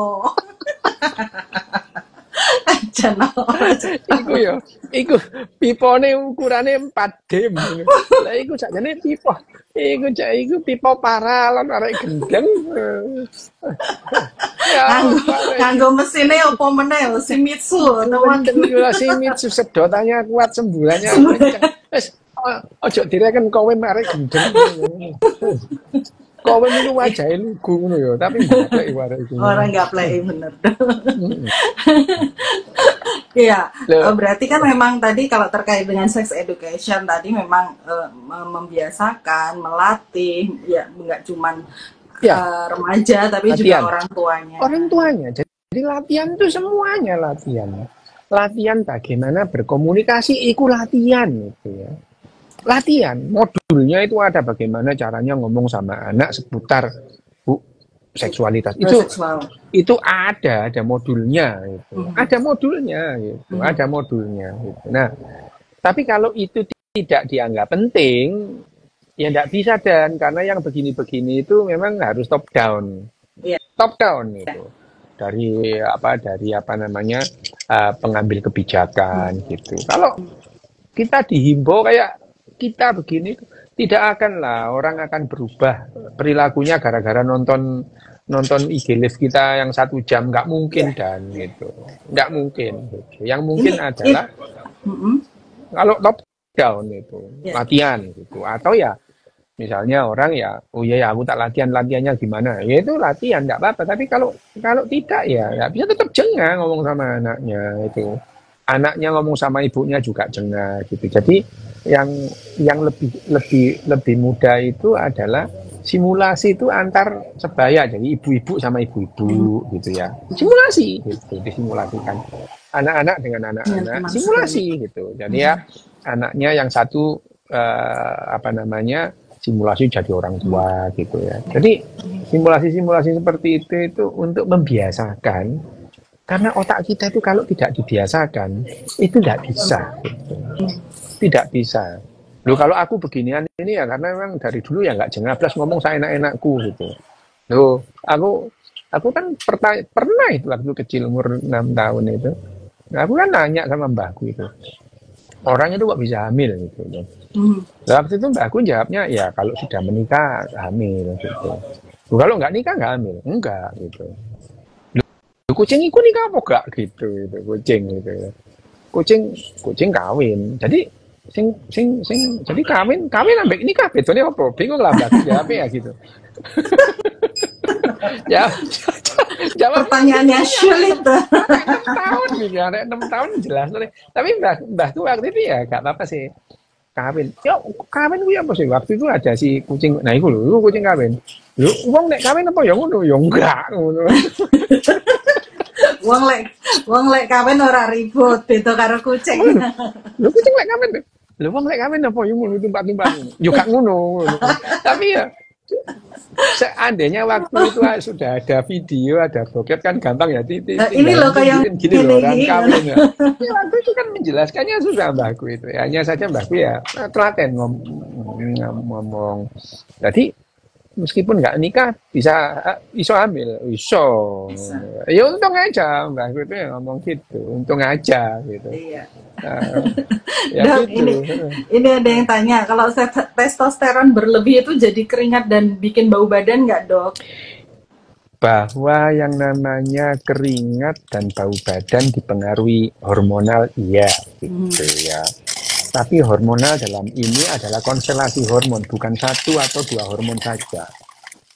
Iku pipone ukurane 4D. Lah iku sakjane pipa. Iku pipa paralon arek gendeng.
Ya, kanggo mesine opo meneh Shimizu teman.
Shimizu sedotannya kuat sembulannya kenceng. Wis ojo direken kowe arek gendeng. Kowe niku wajahe lugu ngono ya, tapi enggak plek arek iku.
Ora enggak plek bener. Iya, berarti kan memang tadi kalau terkait dengan sex education tadi memang membiasakan, melatih, ya nggak cuman remaja tapi latihan. Juga orang tuanya.
Orang tuanya, jadi latihan itu semuanya latihan. Latihan bagaimana berkomunikasi, itu latihan gitu ya. Latihan, modulnya itu ada bagaimana caranya ngomong sama anak seputar seksualitas itu ada modulnya gitu. Ada modulnya gitu. Ada modulnya gitu. Nah tapi kalau itu tidak dianggap penting ya tidak bisa Dan karena yang begini-begini itu memang harus top down top down itu dari apa namanya pengambil kebijakan gitu. Kalau kita dihimbau kayak kita begini tidak akan lah orang akan berubah perilakunya gara-gara nonton IG live kita yang 1 jam, nggak mungkin Dan gitu, nggak mungkin gitu. Yang mungkin adalah kalau top down itu latihan gitu atau ya misalnya orang ya aku tak latihannya gimana ya itu latihan nggak apa-apa tapi kalau tidak ya nggak bisa tetap jengah ngomong sama anaknya itu. Anaknya ngomong sama ibunya juga jengah gitu. Jadi yang lebih mudah itu adalah simulasi itu antar sebaya, jadi ibu-ibu sama ibu-ibu gitu ya. Simulasi gitu, disimulasikan. Anak-anak dengan
Ya,
anak-anak,
teman sekali.
simulasi gitu. Jadi ya anaknya yang satu apa namanya simulasi jadi orang tua gitu ya. Jadi simulasi-simulasi seperti itu untuk membiasakan, karena otak kita itu kalau tidak dibiasakan itu tidak bisa, gitu. Tidak bisa. Loh kalau aku beginian ini ya karena memang dari dulu ya nggak jengablas ngomong saya enak-enakku gitu. Loh aku kan pernah itu waktu kecil umur 6 tahun itu. Aku kan nanya sama mbahku itu. Orang itu kok bisa hamil gitu. Waktu itu mbakku jawabnya ya kalau sudah menikah hamil gitu. Loh, kalau nggak nikah nggak hamil? Enggak gitu. Loh, kucing itu nikah apa enggak gitu, kucing gitu. Kucing kawin. Jadi jadi kawin ambek nikah bedone apa? Bingung lah mbak jawabnya ya gitu. Ya, jawab
Pertanyaannya sulit.
6 tahun gitu, ada 6 tahun jelas. Tapi mbah tuh waktu itu ya gak apa-apa sih. Kawin. Ya kawin ku ya apa sih? Waktu itu ada si kucing. Nah, iku lho, kucing kawin. Lho, wong nek kawin apa ya ngono? Ya enggak ngono.
Wong lek kawin ora ribut, beda karo kucing.
Lho kucing lek kawin. Lho wong lek kawin apa ya ngono tumpak-tumpak. Yo gak ngono. Tapi ya seandainya waktu itu sudah ada video, ada bokep kan gampang ya.
Ini loh kayak
gini loh orang kawin ya. Ya. Waktu itu kan menjelaskannya susah mbahku itu. Ya, hanya saja mbahku ya telaten ngomong. Jadi meskipun nggak nikah bisa iso hamil, iso. Ya untung aja mbahku itu ya ngomong gitu, untung aja gitu.
Iya.
Ya
Dok,
gitu.
ini ada yang tanya, kalau testosteron berlebih itu jadi keringat dan bikin bau badan nggak, Dok?
Bahwa yang namanya keringat dan bau badan dipengaruhi hormonal, iya gitu ya. Tapi hormonal dalam ini adalah konstelasi hormon, bukan satu atau dua hormon saja.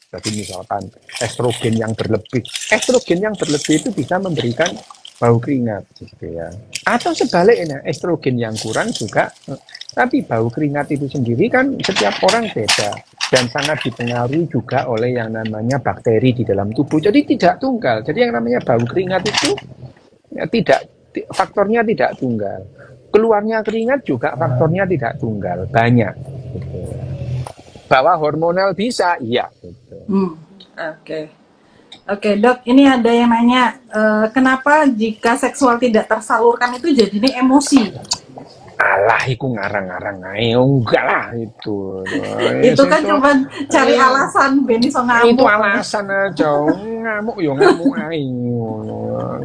Jadi misalkan estrogen yang berlebih itu bisa memberikan bau keringat gitu ya. Atau sebaliknya, estrogen yang kurang juga, tapi bau keringat itu sendiri kan setiap orang beda dan sangat dipengaruhi juga oleh yang namanya bakteri di dalam tubuh. Jadi tidak tunggal. Jadi yang namanya bau keringat itu ya, faktornya tidak tunggal. Keluarnya keringat juga faktornya tidak tunggal, banyak. Gitu. Bahwa hormonal bisa, iya. Gitu.
Oke, Dok, ini ada yang nanya, kenapa jika seksual tidak tersalurkan itu jadinya emosi?
Alah, iku ngarang-ngarang ae, enggak lah itu.
Itu kan cuma cari alasan ben iso ngamuk.
Itu alasan aja, ngamuk yo ngamuk ae.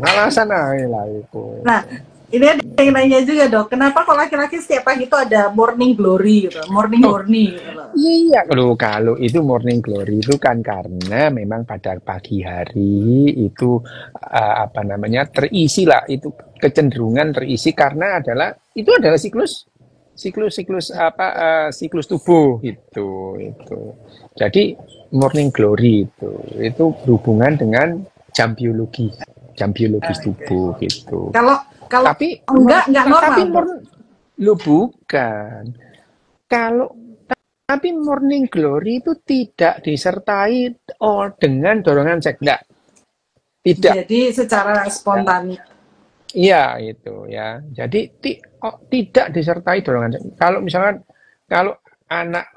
Alasan ae lah itu.
Nah, ini ada yang nanya juga, Dok, kenapa kalau laki-laki setiap pagi itu ada morning glory gitu, morning horny gitu loh.
Iya, kalau itu morning glory itu kan karena memang pada pagi hari itu apa namanya terisi lah, itu kecenderungan terisi karena itu adalah siklus tubuh itu. Jadi morning glory itu berhubungan dengan jam biologis tubuh gitu.
Tapi enggak normal.
Lu bukan. Tapi morning glory itu tidak disertai dengan dorongan seks. Tidak.
Jadi secara spontan.
Iya, itu ya. Jadi tidak disertai dorongan seks. Kalau misalkan anak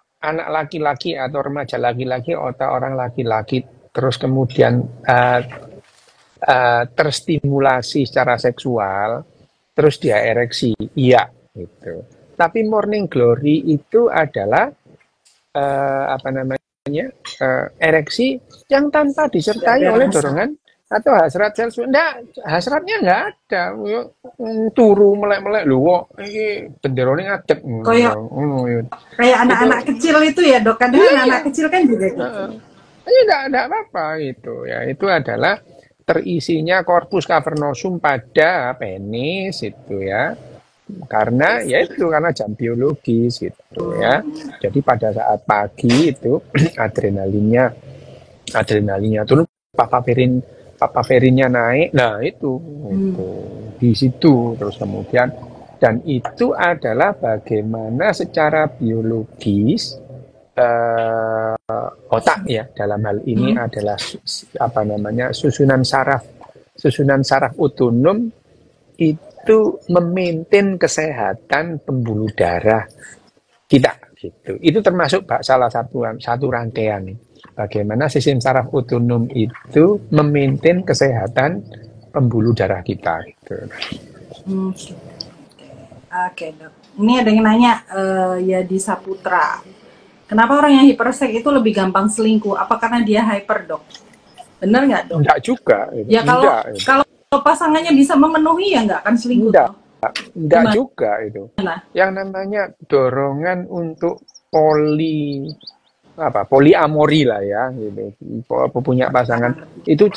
laki-laki atau remaja laki-laki atau orang laki-laki terus kemudian terstimulasi secara seksual, terus dia ereksi, iya, gitu. Tapi morning glory itu adalah ereksi yang tanpa disertai oleh dorongan atau hasrat seksual. Hasratnya nggak ada. Turu melek-melek lho, ini benderone ngadeg.
Kayak anak-anak kecil itu ya, Dok. Kadang anak kecil kan juga gitu.
Tidak apa-apa itu ya. Itu adalah terisinya corpus cavernosum pada penis itu ya. Karena jam biologis gitu ya. Jadi pada saat pagi itu adrenalinnya turun, papaverinnya naik. Nah, itu di situ terus kemudian, dan itu adalah bagaimana secara biologis eh, otak ya, dalam hal ini adalah susunan saraf otonom itu memaintain kesehatan pembuluh darah kita gitu. Itu termasuk salah satu rangkaian bagaimana sistem saraf otonom itu memaintain kesehatan pembuluh darah kita gitu.
Oke, Dok. Ini ada yang nanya ya di Saputra. Kenapa orang yang hiperseks itu lebih gampang selingkuh? Apa karena dia hyper, Dok? Benar nggak, Dok?
Enggak juga.
Ya kalau pasangannya bisa memenuhi ya nggak akan selingkuh.
Enggak juga itu. Yang namanya dorongan untuk poliamori lah ya, gitu. Punya pasangan itu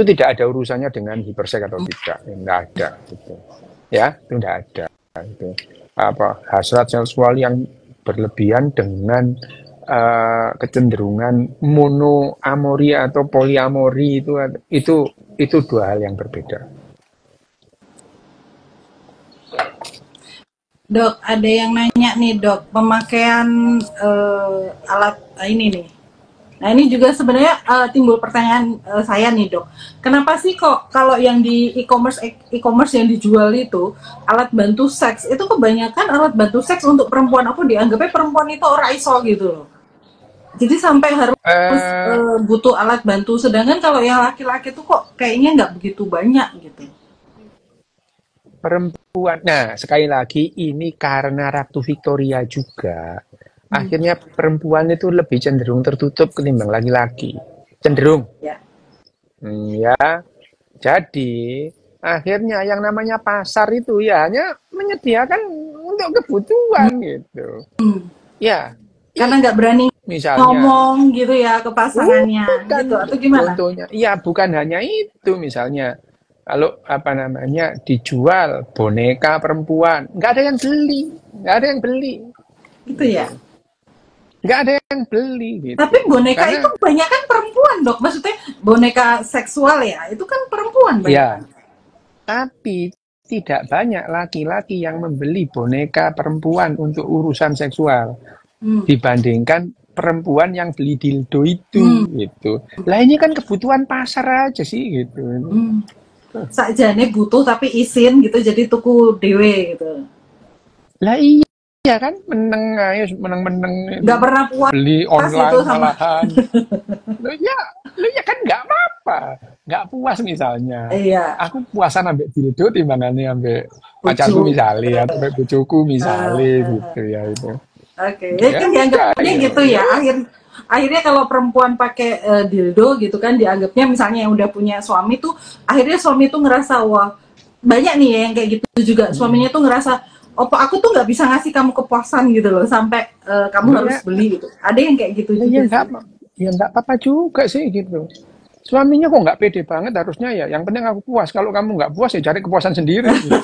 tidak ada urusannya dengan hiperseks atau tidak, enggak ada gitu. Ya, itu enggak ada gitu. Hasrat seksual yang berlebihan dengan kecenderungan monoamori atau poliamori itu dua hal yang berbeda.
Dok, ada yang nanya nih, Dok, pemakaian alat ini nih. Nah, ini juga sebenarnya timbul pertanyaan saya nih, Dok. Kenapa sih kok kalau yang di e-commerce yang dijual itu alat bantu seks itu kebanyakan alat bantu seks untuk perempuan? Aku dianggapnya perempuan itu ora iso gitu loh. Jadi sampai harus butuh alat bantu. Sedangkan kalau yang laki-laki itu kok kayaknya nggak begitu banyak gitu.
Perempuan, nah sekali lagi ini karena Ratu Victoria juga. Akhirnya perempuan itu lebih cenderung tertutup ketimbang laki-laki. Cenderung.
Ya.
Ya. Jadi, akhirnya yang namanya pasar itu ya hanya menyediakan untuk kebutuhan gitu. Ya.
Karena nggak berani
misalnya
ngomong gitu ya ke pasangannya gitu atau gimana?
Contohnya, iya bukan hanya itu misalnya. Kalau dijual boneka perempuan, nggak ada yang beli. Gitu
ya?
Nggak ada yang beli gitu.
Tapi boneka itu kebanyakan perempuan, Dok. Maksudnya boneka seksual ya, itu kan perempuan banyak.
Ya, tapi tidak banyak laki-laki yang membeli boneka perempuan untuk urusan seksual dibandingkan perempuan yang beli dildo itu gitu. Lah ini kan kebutuhan pasar aja sih gitu.
Sakjane butuh tapi izin gitu, jadi tuku dewe gitu.
Lah iya kan, meneng
nggak pernah puas
beli online
itu sama
malahan. Lu ya kan nggak apa-apa, nggak puas misalnya.
Iya.
Aku puasan ambek dildo timbangannya ambek pacarku misalnya atau ambek bojoku misalnya gitu ya itu.
Oke. Kan dianggapnya gitu ya. Akhirnya kalau perempuan pakai dildo gitu kan dianggapnya misalnya yang udah punya suami tuh akhirnya suami tuh ngerasa wah banyak nih ya yang kayak gitu juga suaminya tuh ngerasa aku tuh nggak bisa ngasih kamu kepuasan gitu loh sampai kamu harus beli gitu. Ada yang kayak gitu juga.
Ya nggak apa-apa juga sih gitu. Suaminya kok nggak pede banget harusnya ya. Yang penting aku puas. Kalau kamu nggak puas ya cari kepuasan sendiri. Gitu.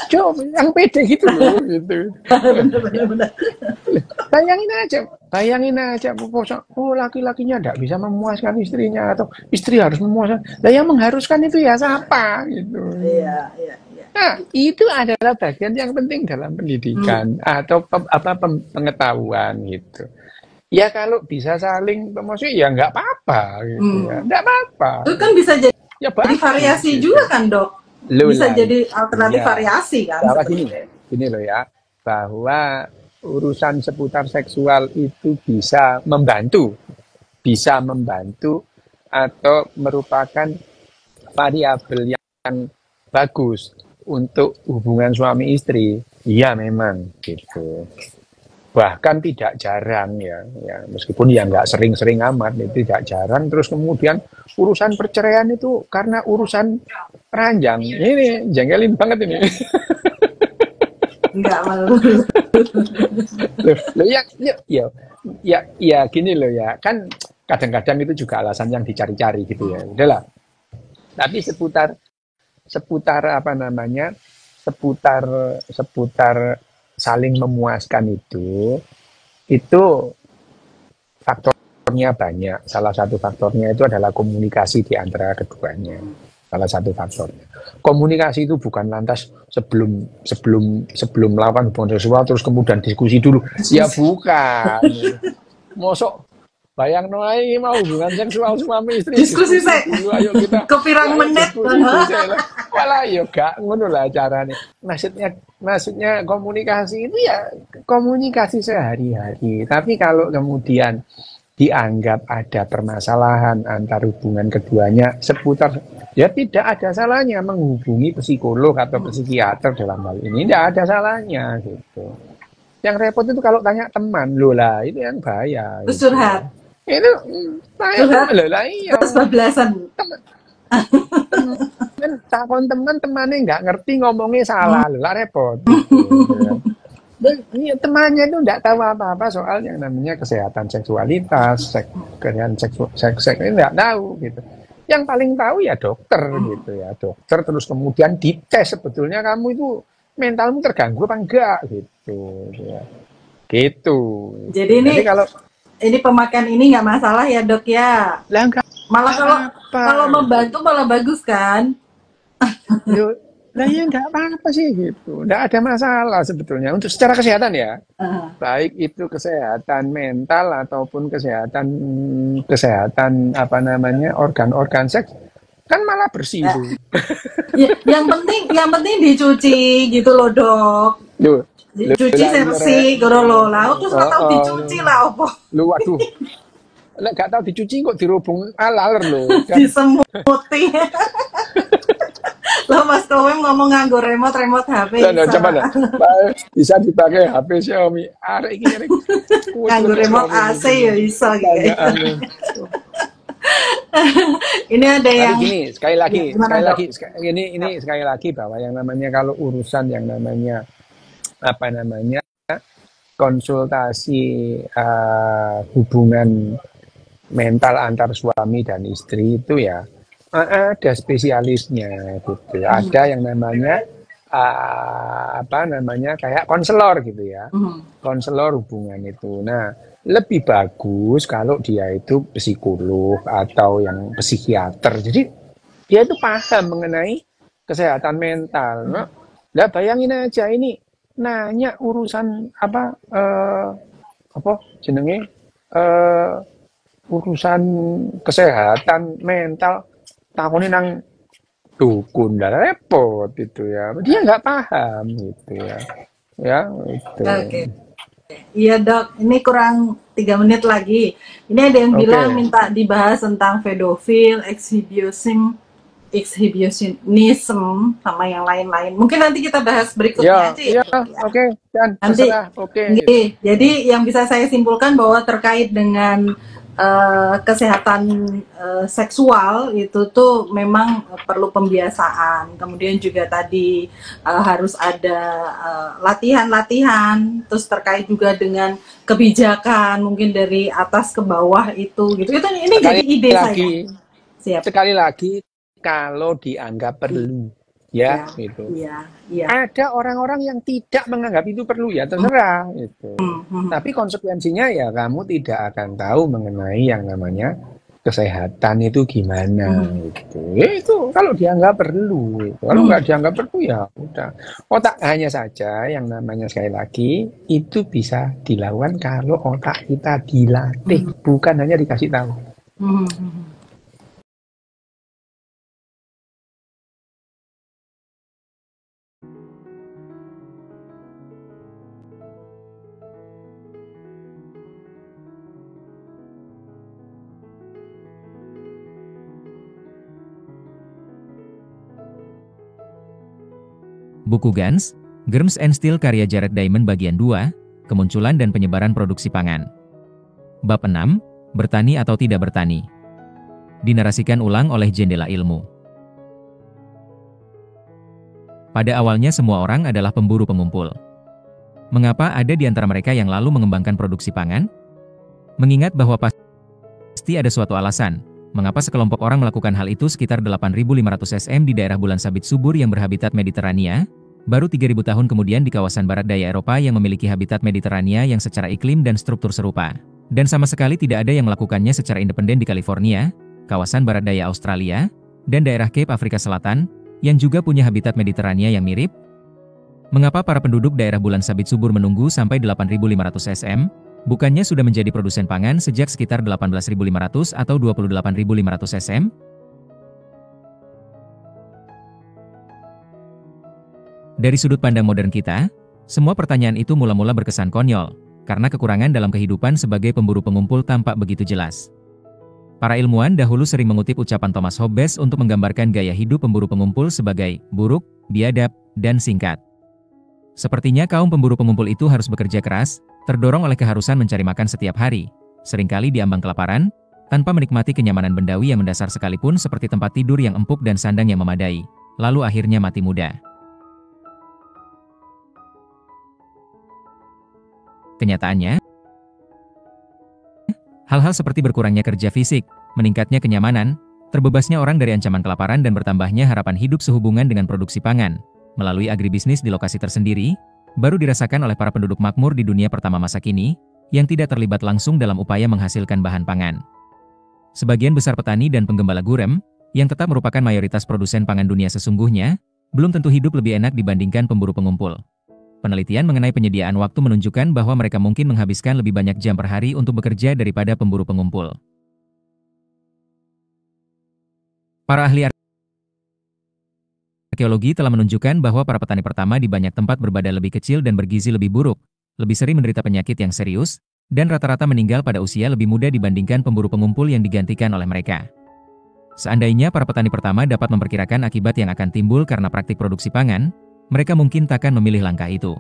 Coba yang pede gitu loh gitu.
Benar.
Bayangin aja laki-lakinya tidak bisa memuaskan istrinya atau istri harus memuaskan. Lah yang mengharuskan itu ya siapa gitu.
Iya.
Nah, itu adalah bagian yang penting dalam pendidikan atau pengetahuan gitu. Ya kalau bisa saling promosi ya nggak apa-apa gitu ya. Nggak apa-apa.
Itu kan bisa jadi
ya,
variasi
gitu.
Juga kan, Dok? Bisa jadi alternatif variasi kan?
Bahwa gini loh ya, bahwa urusan seputar seksual itu bisa membantu atau merupakan variabel yang bagus untuk hubungan suami istri. Iya memang gitu. Bahkan tidak jarang ya meskipun ya nggak sering-sering amat, tidak jarang. Terus kemudian urusan perceraian itu karena urusan ranjang. Ini jengkelin banget ini.
Enggak malu.
Loh, ya gini loh ya. Kan kadang-kadang itu juga alasan yang dicari-cari gitu ya. Udahlah. Tapi seputar saling memuaskan itu faktornya banyak. Salah satu faktornya itu adalah komunikasi di antara keduanya. salah satu faktornya. Komunikasi itu bukan lantas sebelum melakukan hubungan seksual terus kemudian diskusi dulu. Ya bukan. Mosok bayang ae mau hubungan seksual suami istri
Diskusi saya.
dulu, ayo kita
Kepirang menit.
diskusi lah. Walah yo gak ngono lah caranya. Maksudnya komunikasi itu ya komunikasi sehari-hari. Tapi kalau kemudian dianggap ada permasalahan antar hubungan keduanya seputar, ya tidak ada salahnya menghubungi psikolog atau psikiater dalam hal ini, tidak ada salahnya gitu. Yang repot itu kalau tanya teman, loh lah itu yang bahaya.
Terus
Gitu.
curhat.
Itu
Curhat.
lah iya.
Terus bablasan.
Kan takon temannya nggak ngerti ngomongnya salah, lah repot. Gitu, ya. Dan iya, temannya itu nggak tahu apa-apa soal yang namanya kesehatan seksualitas, seks ini nggak tahu gitu. Yang paling tahu ya dokter gitu ya, dokter terus kemudian dites sebetulnya kamu itu mentalmu terganggu apa enggak gitu, ya. Gitu.
Jadi ini
kalau
pemakaian ini nggak masalah ya dok ya.
lah enggak
Malah
apa.
kalau membantu malah bagus kan.
Lah ya nggak apa-apa sih gitu, nggak ada masalah sebetulnya untuk secara kesehatan ya, baik itu kesehatan mental ataupun kesehatan apa namanya organ-organ seks kan malah bersih tuh.
Ya, yang penting dicuci gitu loh dok. Dicuci bersih, goro lo lah. Terus nggak tahu dicuci lah apa.
Lu waduh, nggak tahu dicuci kok dirubung alar lo.
Disemuti. Lo Mas Kowem ngomong nganggo remote HP.
Coba dah. Bisa dipakai HP Xiaomi. Arek iki arek.
Nganggo remote AC ya iso gitu. Ini ada yang
gini, sekali lagi
ini
sekali lagi bahwa yang namanya kalau urusan yang namanya apa namanya konsultasi hubungan mental antar suami dan istri itu ya ada spesialisnya gitu. Ada yang namanya apa namanya kayak konselor gitu ya. Konselor hubungan itu. Nah, lebih bagus kalau dia itu psikolog atau yang psikiater. Jadi dia itu paham mengenai kesehatan mental. Nah, bayangin aja ini nanya urusan apa jenenge urusan kesehatan mental takoni nang dukun dah repot itu ya. Dia nggak paham gitu ya. Ya, itu.
Oke. Iya dok, ini kurang 3 menit lagi. Ini ada yang bilang minta dibahas tentang pedofil, exhibitionism sama yang lain-lain. Mungkin nanti kita bahas berikutnya aja ya.
Oke. Dan
nanti.
Oke.
Jadi yang bisa saya simpulkan bahwa terkait dengan kesehatan seksual itu tuh memang perlu pembiasaan. Kemudian juga tadi harus ada latihan-latihan. Terus terkait juga dengan kebijakan mungkin dari atas ke bawah itu gitu. Ini jadi ide saya. Siap.
Sekali lagi kalau dianggap perlu. Ya, gitu.
Iya.
Ada orang-orang yang tidak menganggap itu perlu ya terserah itu. Tapi konsekuensinya ya kamu tidak akan tahu mengenai yang namanya kesehatan itu gimana gitu. Itu kalau dianggap perlu. Gitu. Kalau nggak dianggap perlu ya udah. Otak hanya saja yang namanya sekali lagi itu bisa dilakukan kalau otak kita dilatih, bukan hanya dikasih tahu.
Buku Gans, Germs and Steel karya Jared Diamond bagian 2, kemunculan dan penyebaran produksi pangan. Bab 6, bertani atau tidak bertani. Dinarasikan ulang oleh Jendela Ilmu. Pada awalnya semua orang adalah pemburu pengumpul. Mengapa ada di antara mereka yang lalu mengembangkan produksi pangan? Mengingat bahwa pasti ada suatu alasan, mengapa sekelompok orang melakukan hal itu sekitar 8.500 sm di daerah bulan sabit subur yang berhabitat Mediterania, baru 3.000 tahun kemudian di kawasan barat daya Eropa yang memiliki habitat Mediterania yang secara iklim dan struktur serupa. Dan sama sekali tidak ada yang melakukannya secara independen di California, kawasan barat daya Australia, dan daerah Cape Afrika Selatan, yang juga punya habitat Mediterania yang mirip? Mengapa para penduduk daerah bulan sabit subur menunggu sampai 8.500 sm, bukannya sudah menjadi produsen pangan sejak sekitar 18.500 atau 28.500 sm? Dari sudut pandang modern kita, semua pertanyaan itu mula-mula berkesan konyol, karena kekurangan dalam kehidupan sebagai pemburu pengumpul tampak begitu jelas. Para ilmuwan dahulu sering mengutip ucapan Thomas Hobbes untuk menggambarkan gaya hidup pemburu pengumpul sebagai buruk, biadab, dan singkat. Sepertinya kaum pemburu pengumpul itu harus bekerja keras, terdorong oleh keharusan mencari makan setiap hari, seringkali diambang kelaparan, tanpa menikmati kenyamanan bendawi yang mendasar sekalipun seperti tempat tidur yang empuk dan sandang yang memadai, lalu akhirnya mati muda. Kenyataannya, hal-hal seperti berkurangnya kerja fisik, meningkatnya kenyamanan, terbebasnya orang dari ancaman kelaparan dan bertambahnya harapan hidup sehubungan dengan produksi pangan, melalui agribisnis di lokasi tersendiri, baru dirasakan oleh para penduduk makmur di dunia pertama masa kini, yang tidak terlibat langsung dalam upaya menghasilkan bahan pangan. Sebagian besar petani dan penggembala gurem, yang tetap merupakan mayoritas produsen pangan dunia sesungguhnya, belum tentu hidup lebih enak dibandingkan pemburu pengumpul. Penelitian mengenai penyediaan waktu menunjukkan bahwa mereka mungkin menghabiskan lebih banyak jam per hari untuk bekerja daripada pemburu pengumpul. Para ahli arkeologi telah menunjukkan bahwa para petani pertama di banyak tempat berbadan lebih kecil dan bergizi lebih buruk, lebih sering menderita penyakit yang serius, dan rata-rata meninggal pada usia lebih muda dibandingkan pemburu pengumpul yang digantikan oleh mereka. Seandainya para petani pertama dapat memperkirakan akibat yang akan timbul karena praktik produksi pangan, mereka mungkin takkan memilih langkah itu.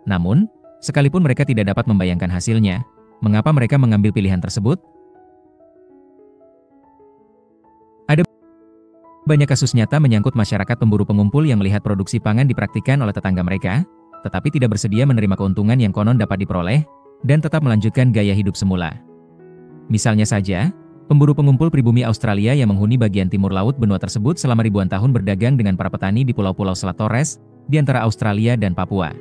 Namun, sekalipun mereka tidak dapat membayangkan hasilnya, mengapa mereka mengambil pilihan tersebut? Ada banyak kasus nyata menyangkut masyarakat pemburu pengumpul yang melihat produksi pangan dipraktikkan oleh tetangga mereka, tetapi tidak bersedia menerima keuntungan yang konon dapat diperoleh, dan tetap melanjutkan gaya hidup semula. Misalnya saja, pemburu pengumpul pribumi Australia yang menghuni bagian timur laut benua tersebut selama ribuan tahun berdagang dengan para petani di pulau-pulau Selat Torres, di antara Australia dan Papua.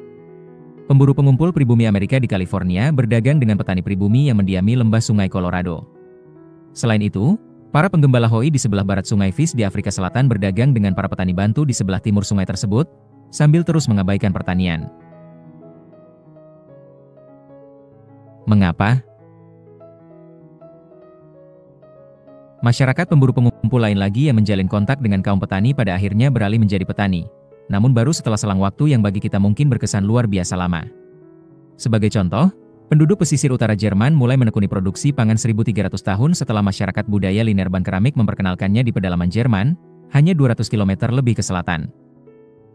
Pemburu pengumpul pribumi Amerika di California berdagang dengan petani pribumi yang mendiami lembah Sungai Colorado. Selain itu, para penggembala Hoi di sebelah barat Sungai Fish di Afrika Selatan berdagang dengan para petani Bantu di sebelah timur sungai tersebut, sambil terus mengabaikan pertanian. Mengapa? Masyarakat pemburu pengumpul lain lagi yang menjalin kontak dengan kaum petani pada akhirnya beralih menjadi petani, namun baru setelah selang waktu yang bagi kita mungkin berkesan luar biasa lama. Sebagai contoh, penduduk pesisir utara Jerman mulai menekuni produksi pangan 1300 tahun setelah masyarakat budaya Linerban keramik memperkenalkannya di pedalaman Jerman, hanya 200 km lebih ke selatan.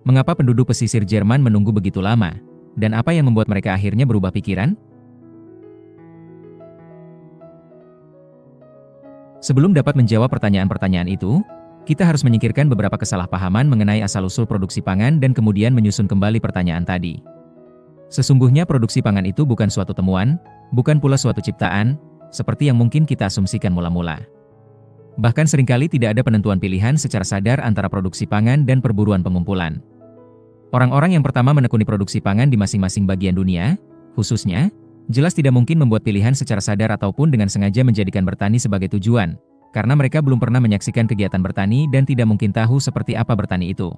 Mengapa penduduk pesisir Jerman menunggu begitu lama? Dan apa yang membuat mereka akhirnya berubah pikiran? Sebelum dapat menjawab pertanyaan-pertanyaan itu, kita harus menyingkirkan beberapa kesalahpahaman mengenai asal-usul produksi pangan dan kemudian menyusun kembali pertanyaan tadi. Sesungguhnya produksi pangan itu bukan suatu temuan, bukan pula suatu ciptaan, seperti yang mungkin kita asumsikan mula-mula. Bahkan seringkali tidak ada penentuan pilihan secara sadar antara produksi pangan dan perburuan pengumpulan. Orang-orang yang pertama menekuni produksi pangan di masing-masing bagian dunia, khususnya, jelas tidak mungkin membuat pilihan secara sadar ataupun dengan sengaja menjadikan bertani sebagai tujuan, karena mereka belum pernah menyaksikan kegiatan bertani dan tidak mungkin tahu seperti apa bertani itu.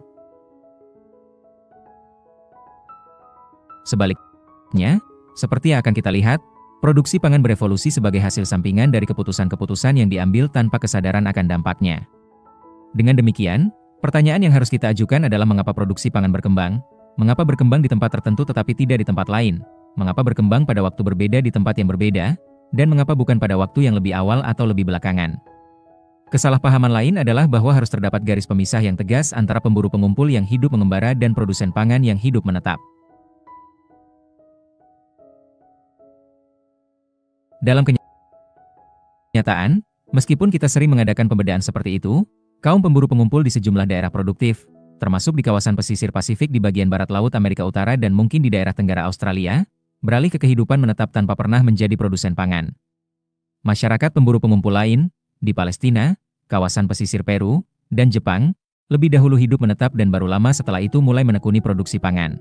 Sebaliknya, seperti yang akan kita lihat, produksi pangan berevolusi sebagai hasil sampingan dari keputusan-keputusan yang diambil tanpa kesadaran akan dampaknya. Dengan demikian, pertanyaan yang harus kita ajukan adalah mengapa produksi pangan berkembang, mengapa berkembang di tempat tertentu tetapi tidak di tempat lain, mengapa berkembang pada waktu berbeda di tempat yang berbeda, dan mengapa bukan pada waktu yang lebih awal atau lebih belakangan. Kesalahpahaman lain adalah bahwa harus terdapat garis pemisah yang tegas antara pemburu pengumpul yang hidup mengembara dan produsen pangan yang hidup menetap. Dalam kenyataan, meskipun kita sering mengadakan pembedaan seperti itu, kaum pemburu pengumpul di sejumlah daerah produktif, termasuk di kawasan pesisir Pasifik di bagian barat laut Amerika Utara dan mungkin di daerah tenggara Australia, beralih ke kehidupan menetap tanpa pernah menjadi produsen pangan. Masyarakat pemburu pengumpul lain, di Palestina, kawasan pesisir Peru, dan Jepang, lebih dahulu hidup menetap dan baru lama setelah itu mulai menekuni produksi pangan.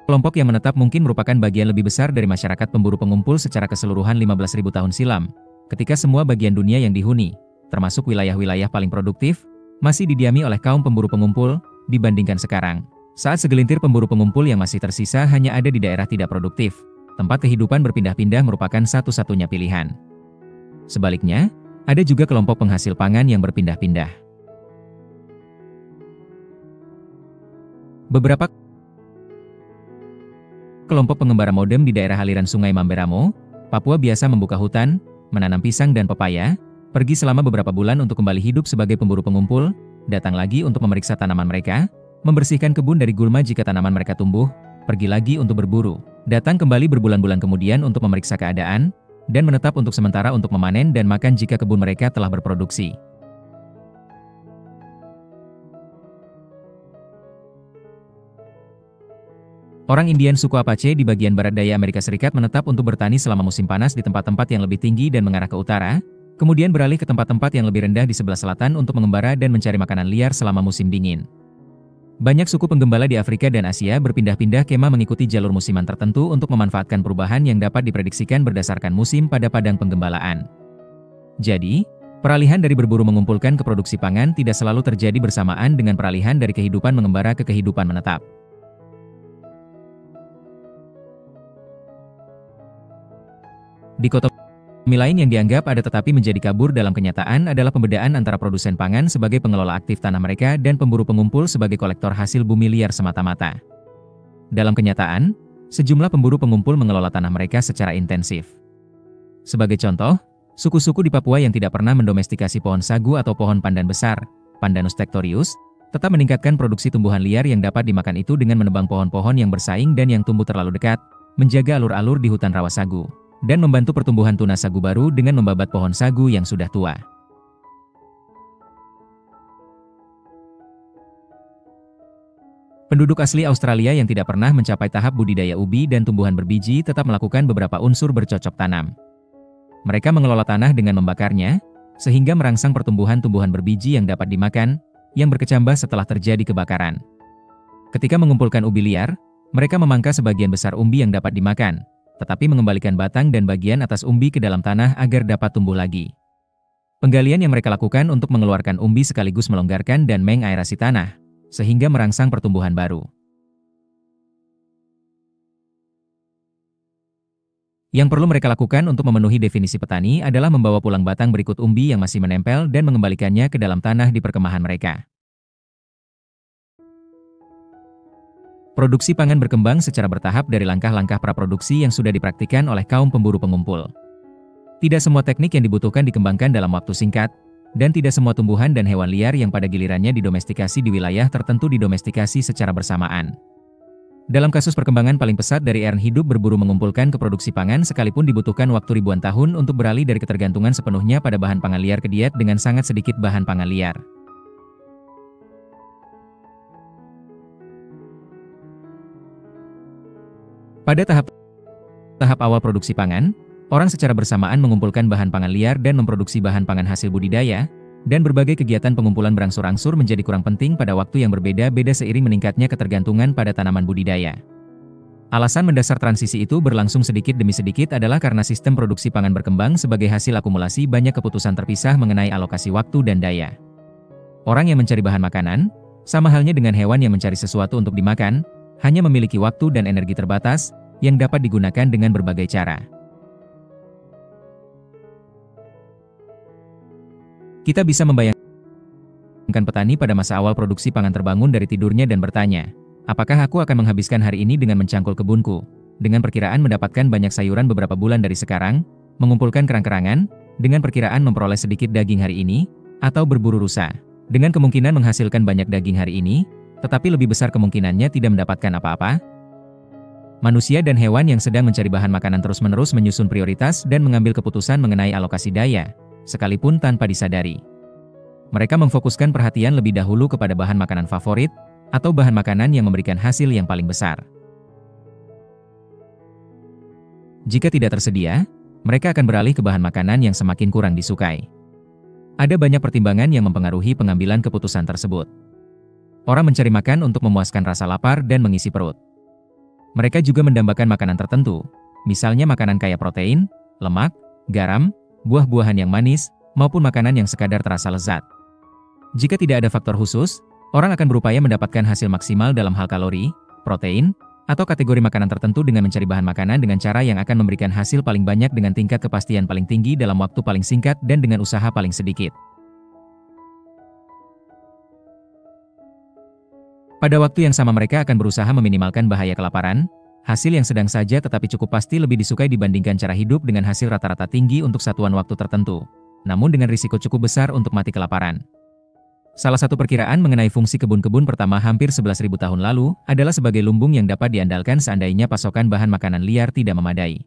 Kelompok yang menetap mungkin merupakan bagian lebih besar dari masyarakat pemburu pengumpul secara keseluruhan 15.000 tahun silam, ketika semua bagian dunia yang dihuni, termasuk wilayah-wilayah paling produktif, masih didiami oleh kaum pemburu pengumpul, dibandingkan sekarang, saat segelintir pemburu pengumpul yang masih tersisa hanya ada di daerah tidak produktif, tempat kehidupan berpindah-pindah merupakan satu-satunya pilihan. Sebaliknya, ada juga kelompok penghasil pangan yang berpindah-pindah. Beberapa kelompok pengembara modem di daerah aliran Sungai Mamberamo, Papua biasa membuka hutan, menanam pisang dan pepaya, pergi selama beberapa bulan untuk kembali hidup sebagai pemburu pengumpul, datang lagi untuk memeriksa tanaman mereka, membersihkan kebun dari gulma jika tanaman mereka tumbuh, pergi lagi untuk berburu, datang kembali berbulan-bulan kemudian untuk memeriksa keadaan, dan menetap untuk sementara untuk memanen dan makan jika kebun mereka telah berproduksi. Orang Indian suku Apache di bagian barat daya Amerika Serikat menetap untuk bertani selama musim panas di tempat-tempat yang lebih tinggi dan mengarah ke utara, kemudian beralih ke tempat-tempat yang lebih rendah di sebelah selatan untuk mengembara dan mencari makanan liar selama musim dingin. Banyak suku penggembala di Afrika dan Asia berpindah-pindah kemah mengikuti jalur musiman tertentu untuk memanfaatkan perubahan yang dapat diprediksikan berdasarkan musim pada padang penggembalaan. Jadi, peralihan dari berburu mengumpulkan ke produksi pangan tidak selalu terjadi bersamaan dengan peralihan dari kehidupan mengembara ke kehidupan menetap. Dikotomi lain yang dianggap ada tetapi menjadi kabur dalam kenyataan adalah pembedaan antara produsen pangan sebagai pengelola aktif tanah mereka dan pemburu pengumpul sebagai kolektor hasil bumi liar semata-mata. Dalam kenyataan, sejumlah pemburu pengumpul mengelola tanah mereka secara intensif. Sebagai contoh, suku-suku di Papua yang tidak pernah mendomestikasi pohon sagu atau pohon pandan besar, Pandanus tectorius, tetap meningkatkan produksi tumbuhan liar yang dapat dimakan itu dengan menebang pohon-pohon yang bersaing dan yang tumbuh terlalu dekat, menjaga alur-alur di hutan rawa sagu, dan membantu pertumbuhan tunas sagu baru dengan membabat pohon sagu yang sudah tua. Penduduk asli Australia yang tidak pernah mencapai tahap budidaya ubi dan tumbuhan berbiji tetap melakukan beberapa unsur bercocok tanam. Mereka mengelola tanah dengan membakarnya, sehingga merangsang pertumbuhan tumbuhan berbiji yang dapat dimakan, yang berkecambah setelah terjadi kebakaran. Ketika mengumpulkan ubi liar, mereka memangkas sebagian besar umbi yang dapat dimakan, tetapi mengembalikan batang dan bagian atas umbi ke dalam tanah agar dapat tumbuh lagi. Penggalian yang mereka lakukan untuk mengeluarkan umbi sekaligus melonggarkan dan mengaerasi tanah, sehingga merangsang pertumbuhan baru. Yang perlu mereka lakukan untuk memenuhi definisi petani adalah membawa pulang batang berikut umbi yang masih menempel dan mengembalikannya ke dalam tanah di perkemahan mereka. Produksi pangan berkembang secara bertahap dari langkah-langkah praproduksi yang sudah dipraktikkan oleh kaum pemburu pengumpul. Tidak semua teknik yang dibutuhkan dikembangkan dalam waktu singkat, dan tidak semua tumbuhan dan hewan liar yang pada gilirannya didomestikasi di wilayah tertentu didomestikasi secara bersamaan. Dalam kasus perkembangan paling pesat dari era hidup berburu mengumpulkan ke produksi pangan sekalipun dibutuhkan waktu ribuan tahun untuk beralih dari ketergantungan sepenuhnya pada bahan pangan liar ke diet dengan sangat sedikit bahan pangan liar. Pada tahap awal produksi pangan, orang secara bersamaan mengumpulkan bahan pangan liar dan memproduksi bahan pangan hasil budidaya, dan berbagai kegiatan pengumpulan berangsur-angsur menjadi kurang penting pada waktu yang berbeda-beda seiring meningkatnya ketergantungan pada tanaman budidaya. Alasan mendasar transisi itu berlangsung sedikit demi sedikit adalah karena sistem produksi pangan berkembang sebagai hasil akumulasi banyak keputusan terpisah mengenai alokasi waktu dan daya. Orang yang mencari bahan makanan, sama halnya dengan hewan yang mencari sesuatu untuk dimakan, hanya memiliki waktu dan energi terbatas, yang dapat digunakan dengan berbagai cara. Kita bisa membayangkan petani pada masa awal produksi pangan terbangun dari tidurnya dan bertanya, apakah aku akan menghabiskan hari ini dengan mencangkul kebunku, dengan perkiraan mendapatkan banyak sayuran beberapa bulan dari sekarang, mengumpulkan kerang-kerangan, dengan perkiraan memperoleh sedikit daging hari ini, atau berburu rusa, dengan kemungkinan menghasilkan banyak daging hari ini, tetapi lebih besar kemungkinannya tidak mendapatkan apa-apa? Manusia dan hewan yang sedang mencari bahan makanan terus-menerus menyusun prioritas dan mengambil keputusan mengenai alokasi daya, sekalipun tanpa disadari. Mereka memfokuskan perhatian lebih dahulu kepada bahan makanan favorit, atau bahan makanan yang memberikan hasil yang paling besar. Jika tidak tersedia, mereka akan beralih ke bahan makanan yang semakin kurang disukai. Ada banyak pertimbangan yang mempengaruhi pengambilan keputusan tersebut. Orang mencari makan untuk memuaskan rasa lapar dan mengisi perut. Mereka juga mendambakan makanan tertentu, misalnya makanan kaya protein, lemak, garam, buah-buahan yang manis, maupun makanan yang sekadar terasa lezat. Jika tidak ada faktor khusus, orang akan berupaya mendapatkan hasil maksimal dalam hal kalori, protein, atau kategori makanan tertentu dengan mencari bahan makanan dengan cara yang akan memberikan hasil paling banyak dengan tingkat kepastian paling tinggi dalam waktu paling singkat dan dengan usaha paling sedikit. Pada waktu yang sama mereka akan berusaha meminimalkan bahaya kelaparan, hasil yang sedang saja tetapi cukup pasti lebih disukai dibandingkan cara hidup dengan hasil rata-rata tinggi untuk satuan waktu tertentu, namun dengan risiko cukup besar untuk mati kelaparan. Salah satu perkiraan mengenai fungsi kebun-kebun pertama hampir 11.000 tahun lalu adalah sebagai lumbung yang dapat diandalkan seandainya pasokan bahan makanan liar tidak memadai.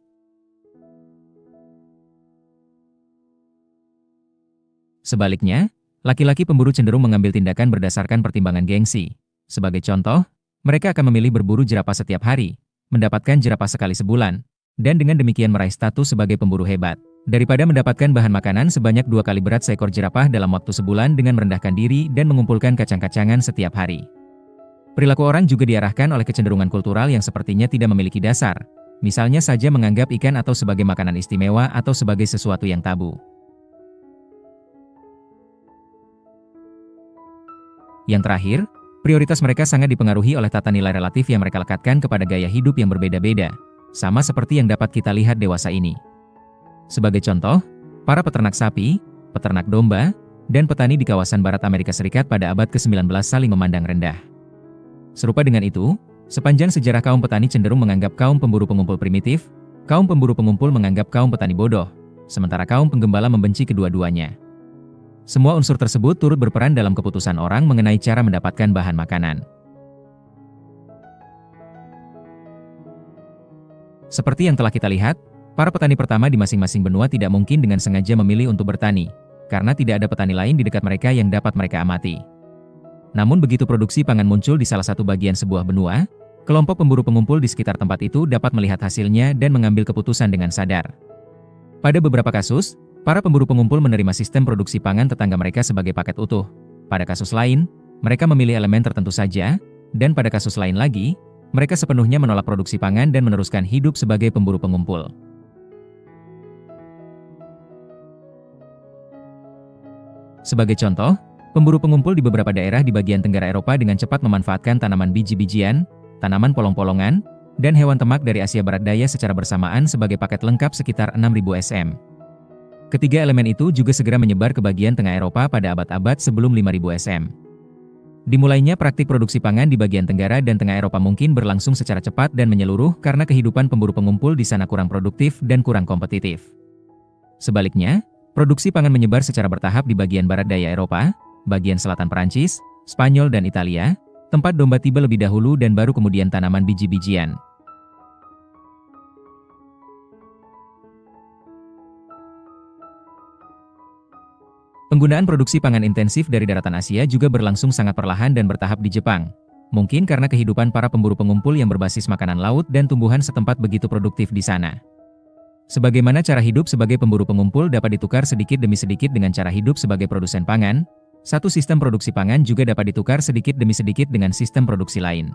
Sebaliknya, laki-laki pemburu cenderung mengambil tindakan berdasarkan pertimbangan gengsi. Sebagai contoh, mereka akan memilih berburu jerapah setiap hari, mendapatkan jerapah sekali sebulan, dan dengan demikian meraih status sebagai pemburu hebat, daripada mendapatkan bahan makanan sebanyak 2 kali berat seekor jerapah dalam waktu sebulan dengan merendahkan diri dan mengumpulkan kacang-kacangan setiap hari. Perilaku orang juga diarahkan oleh kecenderungan kultural yang sepertinya tidak memiliki dasar, misalnya saja menganggap ikan atau sebagai makanan istimewa atau sebagai sesuatu yang tabu. Yang terakhir, prioritas mereka sangat dipengaruhi oleh tata nilai relatif yang mereka lekatkan kepada gaya hidup yang berbeda-beda, sama seperti yang dapat kita lihat dewasa ini. Sebagai contoh, para peternak sapi, peternak domba, dan petani di kawasan barat Amerika Serikat pada abad ke-19 saling memandang rendah. Serupa dengan itu, sepanjang sejarah kaum petani cenderung menganggap kaum pemburu pengumpul primitif, kaum pemburu pengumpul menganggap kaum petani bodoh, sementara kaum penggembala membenci kedua-duanya. Semua unsur tersebut turut berperan dalam keputusan orang mengenai cara mendapatkan bahan makanan. Seperti yang telah kita lihat, para petani pertama di masing-masing benua tidak mungkin dengan sengaja memilih untuk bertani, karena tidak ada petani lain di dekat mereka yang dapat mereka amati. Namun begitu produksi pangan muncul di salah satu bagian sebuah benua, kelompok pemburu pengumpul di sekitar tempat itu dapat melihat hasilnya dan mengambil keputusan dengan sadar. Pada beberapa kasus, para pemburu pengumpul menerima sistem produksi pangan tetangga mereka sebagai paket utuh. Pada kasus lain, mereka memilih elemen tertentu saja, dan pada kasus lain lagi, mereka sepenuhnya menolak produksi pangan dan meneruskan hidup sebagai pemburu pengumpul. Sebagai contoh, pemburu pengumpul di beberapa daerah di bagian tenggara Eropa dengan cepat memanfaatkan tanaman biji-bijian, tanaman polong-polongan, dan hewan ternak dari Asia Barat Daya secara bersamaan sebagai paket lengkap sekitar 6.000 sm. Ketiga elemen itu juga segera menyebar ke bagian tengah Eropa pada abad-abad sebelum 5.000 sm. Dimulainya praktik produksi pangan di bagian tenggara dan tengah Eropa mungkin berlangsung secara cepat dan menyeluruh karena kehidupan pemburu pengumpul di sana kurang produktif dan kurang kompetitif. Sebaliknya, produksi pangan menyebar secara bertahap di bagian barat daya Eropa, bagian selatan Perancis, Spanyol dan Italia, tempat domba tiba lebih dahulu dan baru kemudian tanaman biji-bijian. Penggunaan produksi pangan intensif dari daratan Asia juga berlangsung sangat perlahan dan bertahap di Jepang. Mungkin karena kehidupan para pemburu pengumpul yang berbasis makanan laut dan tumbuhan setempat begitu produktif di sana. Sebagaimana cara hidup sebagai pemburu pengumpul dapat ditukar sedikit demi sedikit dengan cara hidup sebagai produsen pangan, satu sistem produksi pangan juga dapat ditukar sedikit demi sedikit dengan sistem produksi lain.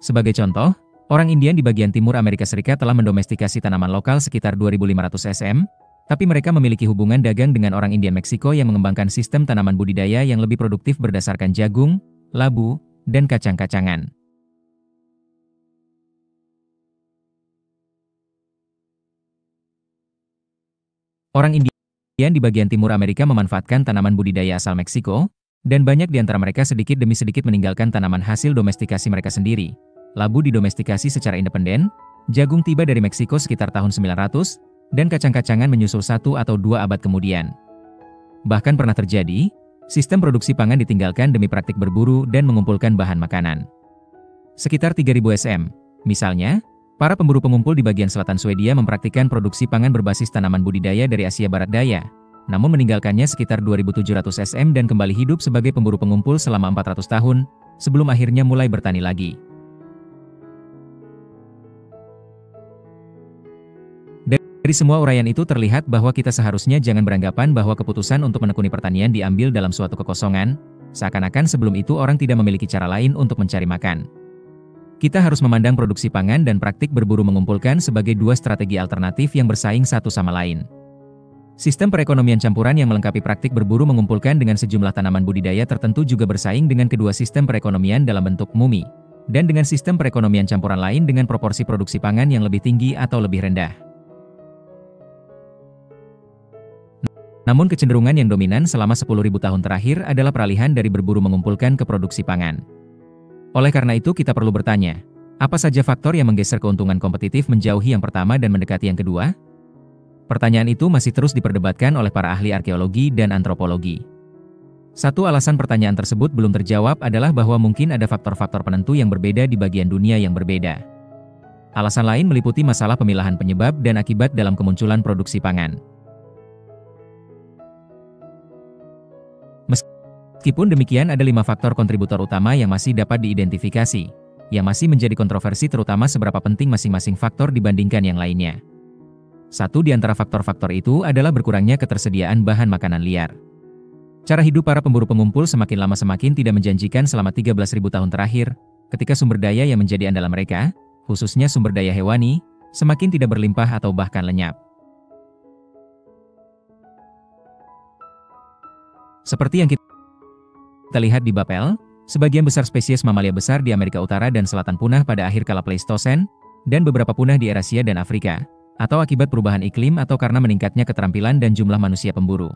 Sebagai contoh, orang Indian di bagian timur Amerika Serikat telah mendomestikasi tanaman lokal sekitar 2.500 sm, tapi mereka memiliki hubungan dagang dengan orang Indian Meksiko yang mengembangkan sistem tanaman budidaya yang lebih produktif berdasarkan jagung, labu, dan kacang-kacangan. Orang Indian di bagian timur Amerika memanfaatkan tanaman budidaya asal Meksiko, dan banyak di antara mereka sedikit demi sedikit meninggalkan tanaman hasil domestikasi mereka sendiri. Labu didomestikasi secara independen, jagung tiba dari Meksiko sekitar tahun 900, dan kacang-kacangan menyusul 1 atau 2 abad kemudian. Bahkan pernah terjadi, sistem produksi pangan ditinggalkan demi praktik berburu dan mengumpulkan bahan makanan. Sekitar 3.000 sm, misalnya, para pemburu pengumpul di bagian selatan Swedia mempraktikkan produksi pangan berbasis tanaman budidaya dari Asia Barat Daya, namun meninggalkannya sekitar 2.700 sm dan kembali hidup sebagai pemburu pengumpul selama 400 tahun, sebelum akhirnya mulai bertani lagi. Dari semua uraian itu terlihat bahwa kita seharusnya jangan beranggapan bahwa keputusan untuk menekuni pertanian diambil dalam suatu kekosongan, seakan-akan sebelum itu orang tidak memiliki cara lain untuk mencari makan. Kita harus memandang produksi pangan dan praktik berburu mengumpulkan sebagai dua strategi alternatif yang bersaing satu sama lain. Sistem perekonomian campuran yang melengkapi praktik berburu mengumpulkan dengan sejumlah tanaman budidaya tertentu juga bersaing dengan kedua sistem perekonomian dalam bentuk mumi, dan dengan sistem perekonomian campuran lain dengan proporsi produksi pangan yang lebih tinggi atau lebih rendah. Namun kecenderungan yang dominan selama 10.000 tahun terakhir adalah peralihan dari berburu mengumpulkan ke produksi pangan. Oleh karena itu kita perlu bertanya, apa saja faktor yang menggeser keuntungan kompetitif menjauhi yang pertama dan mendekati yang kedua? Pertanyaan itu masih terus diperdebatkan oleh para ahli arkeologi dan antropologi. Satu alasan pertanyaan tersebut belum terjawab adalah bahwa mungkin ada faktor-faktor penentu yang berbeda di bagian dunia yang berbeda. Alasan lain meliputi masalah pemilahan penyebab dan akibat dalam kemunculan produksi pangan. Meskipun demikian, ada 5 faktor kontributor utama yang masih dapat diidentifikasi, yang masih menjadi kontroversi terutama seberapa penting masing-masing faktor dibandingkan yang lainnya. Satu di antara faktor-faktor itu adalah berkurangnya ketersediaan bahan makanan liar. Cara hidup para pemburu pengumpul semakin lama semakin tidak menjanjikan selama 13.000 tahun terakhir, ketika sumber daya yang menjadi andalan mereka, khususnya sumber daya hewani, semakin tidak berlimpah atau bahkan lenyap. Seperti yang kita lihat di Bapel, sebagian besar spesies mamalia besar di Amerika Utara dan Selatan punah pada akhir kala Pleistosen, dan beberapa punah di Eurasia dan Afrika, atau akibat perubahan iklim atau karena meningkatnya keterampilan dan jumlah manusia pemburu.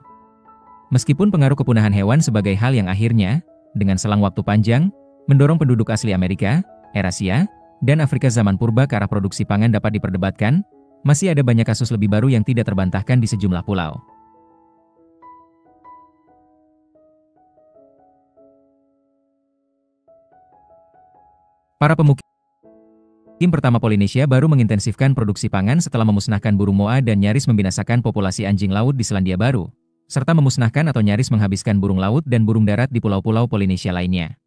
Meskipun pengaruh kepunahan hewan sebagai hal yang akhirnya, dengan selang waktu panjang, mendorong penduduk asli Amerika, Eurasia, dan Afrika zaman purba ke arah produksi pangan dapat diperdebatkan, masih ada banyak kasus lebih baru yang tidak terbantahkan di sejumlah pulau. Para pemukim pertama Polinesia baru mengintensifkan produksi pangan setelah memusnahkan burung moa dan nyaris membinasakan populasi anjing laut di Selandia Baru, serta memusnahkan atau nyaris menghabiskan burung laut dan burung darat di pulau-pulau Polinesia lainnya.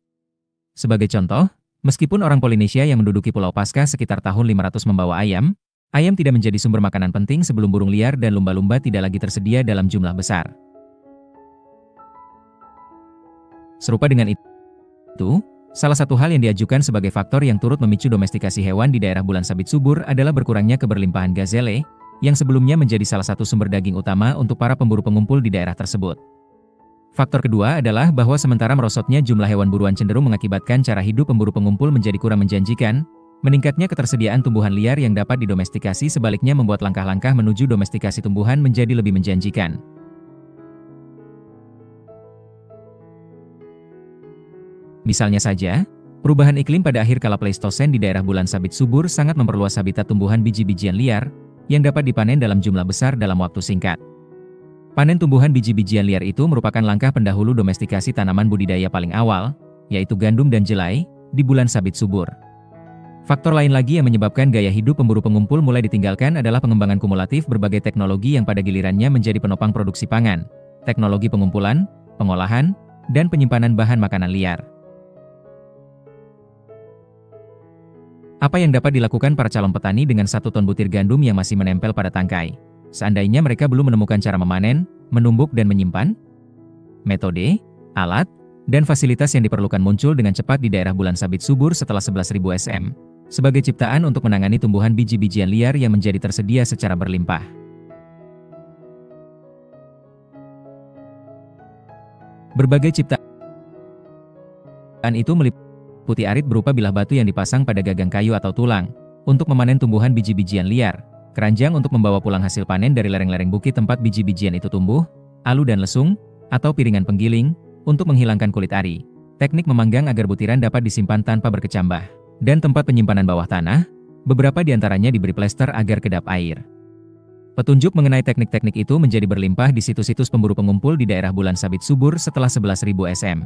Sebagai contoh, meskipun orang Polinesia yang menduduki Pulau Paskah sekitar tahun 500 membawa ayam, ayam tidak menjadi sumber makanan penting sebelum burung liar dan lumba-lumba tidak lagi tersedia dalam jumlah besar. Serupa dengan itu, salah satu hal yang diajukan sebagai faktor yang turut memicu domestikasi hewan di daerah bulan sabit subur adalah berkurangnya keberlimpahan gazelle, yang sebelumnya menjadi salah satu sumber daging utama untuk para pemburu pengumpul di daerah tersebut. Faktor kedua adalah bahwa sementara merosotnya jumlah hewan buruan cenderung mengakibatkan cara hidup pemburu pengumpul menjadi kurang menjanjikan, meningkatnya ketersediaan tumbuhan liar yang dapat didomestikasi sebaliknya membuat langkah-langkah menuju domestikasi tumbuhan menjadi lebih menjanjikan. Misalnya saja, perubahan iklim pada akhir kala Pleistosen di daerah bulan sabit subur sangat memperluas habitat tumbuhan biji-bijian liar, yang dapat dipanen dalam jumlah besar dalam waktu singkat. Panen tumbuhan biji-bijian liar itu merupakan langkah pendahulu domestikasi tanaman budidaya paling awal, yaitu gandum dan jelai, di bulan sabit subur. Faktor lain lagi yang menyebabkan gaya hidup pemburu pengumpul mulai ditinggalkan adalah pengembangan kumulatif berbagai teknologi yang pada gilirannya menjadi penopang produksi pangan, teknologi pengumpulan, pengolahan, dan penyimpanan bahan makanan liar. Apa yang dapat dilakukan para calon petani dengan 1 ton butir gandum yang masih menempel pada tangkai, seandainya mereka belum menemukan cara memanen, menumbuk dan menyimpan? Metode, alat, dan fasilitas yang diperlukan muncul dengan cepat di daerah bulan sabit subur setelah 11.000 SM, sebagai ciptaan untuk menangani tumbuhan biji-bijian liar yang menjadi tersedia secara berlimpah. Berbagai ciptaan itu meliputi arit berupa bilah batu yang dipasang pada gagang kayu atau tulang, untuk memanen tumbuhan biji-bijian liar, keranjang untuk membawa pulang hasil panen dari lereng-lereng bukit tempat biji-bijian itu tumbuh, alu dan lesung, atau piringan penggiling, untuk menghilangkan kulit ari, teknik memanggang agar butiran dapat disimpan tanpa berkecambah, dan tempat penyimpanan bawah tanah, beberapa di antaranya diberi plester agar kedap air. Petunjuk mengenai teknik-teknik itu menjadi berlimpah di situs-situs pemburu pengumpul di daerah bulan sabit subur setelah 11.000 SM.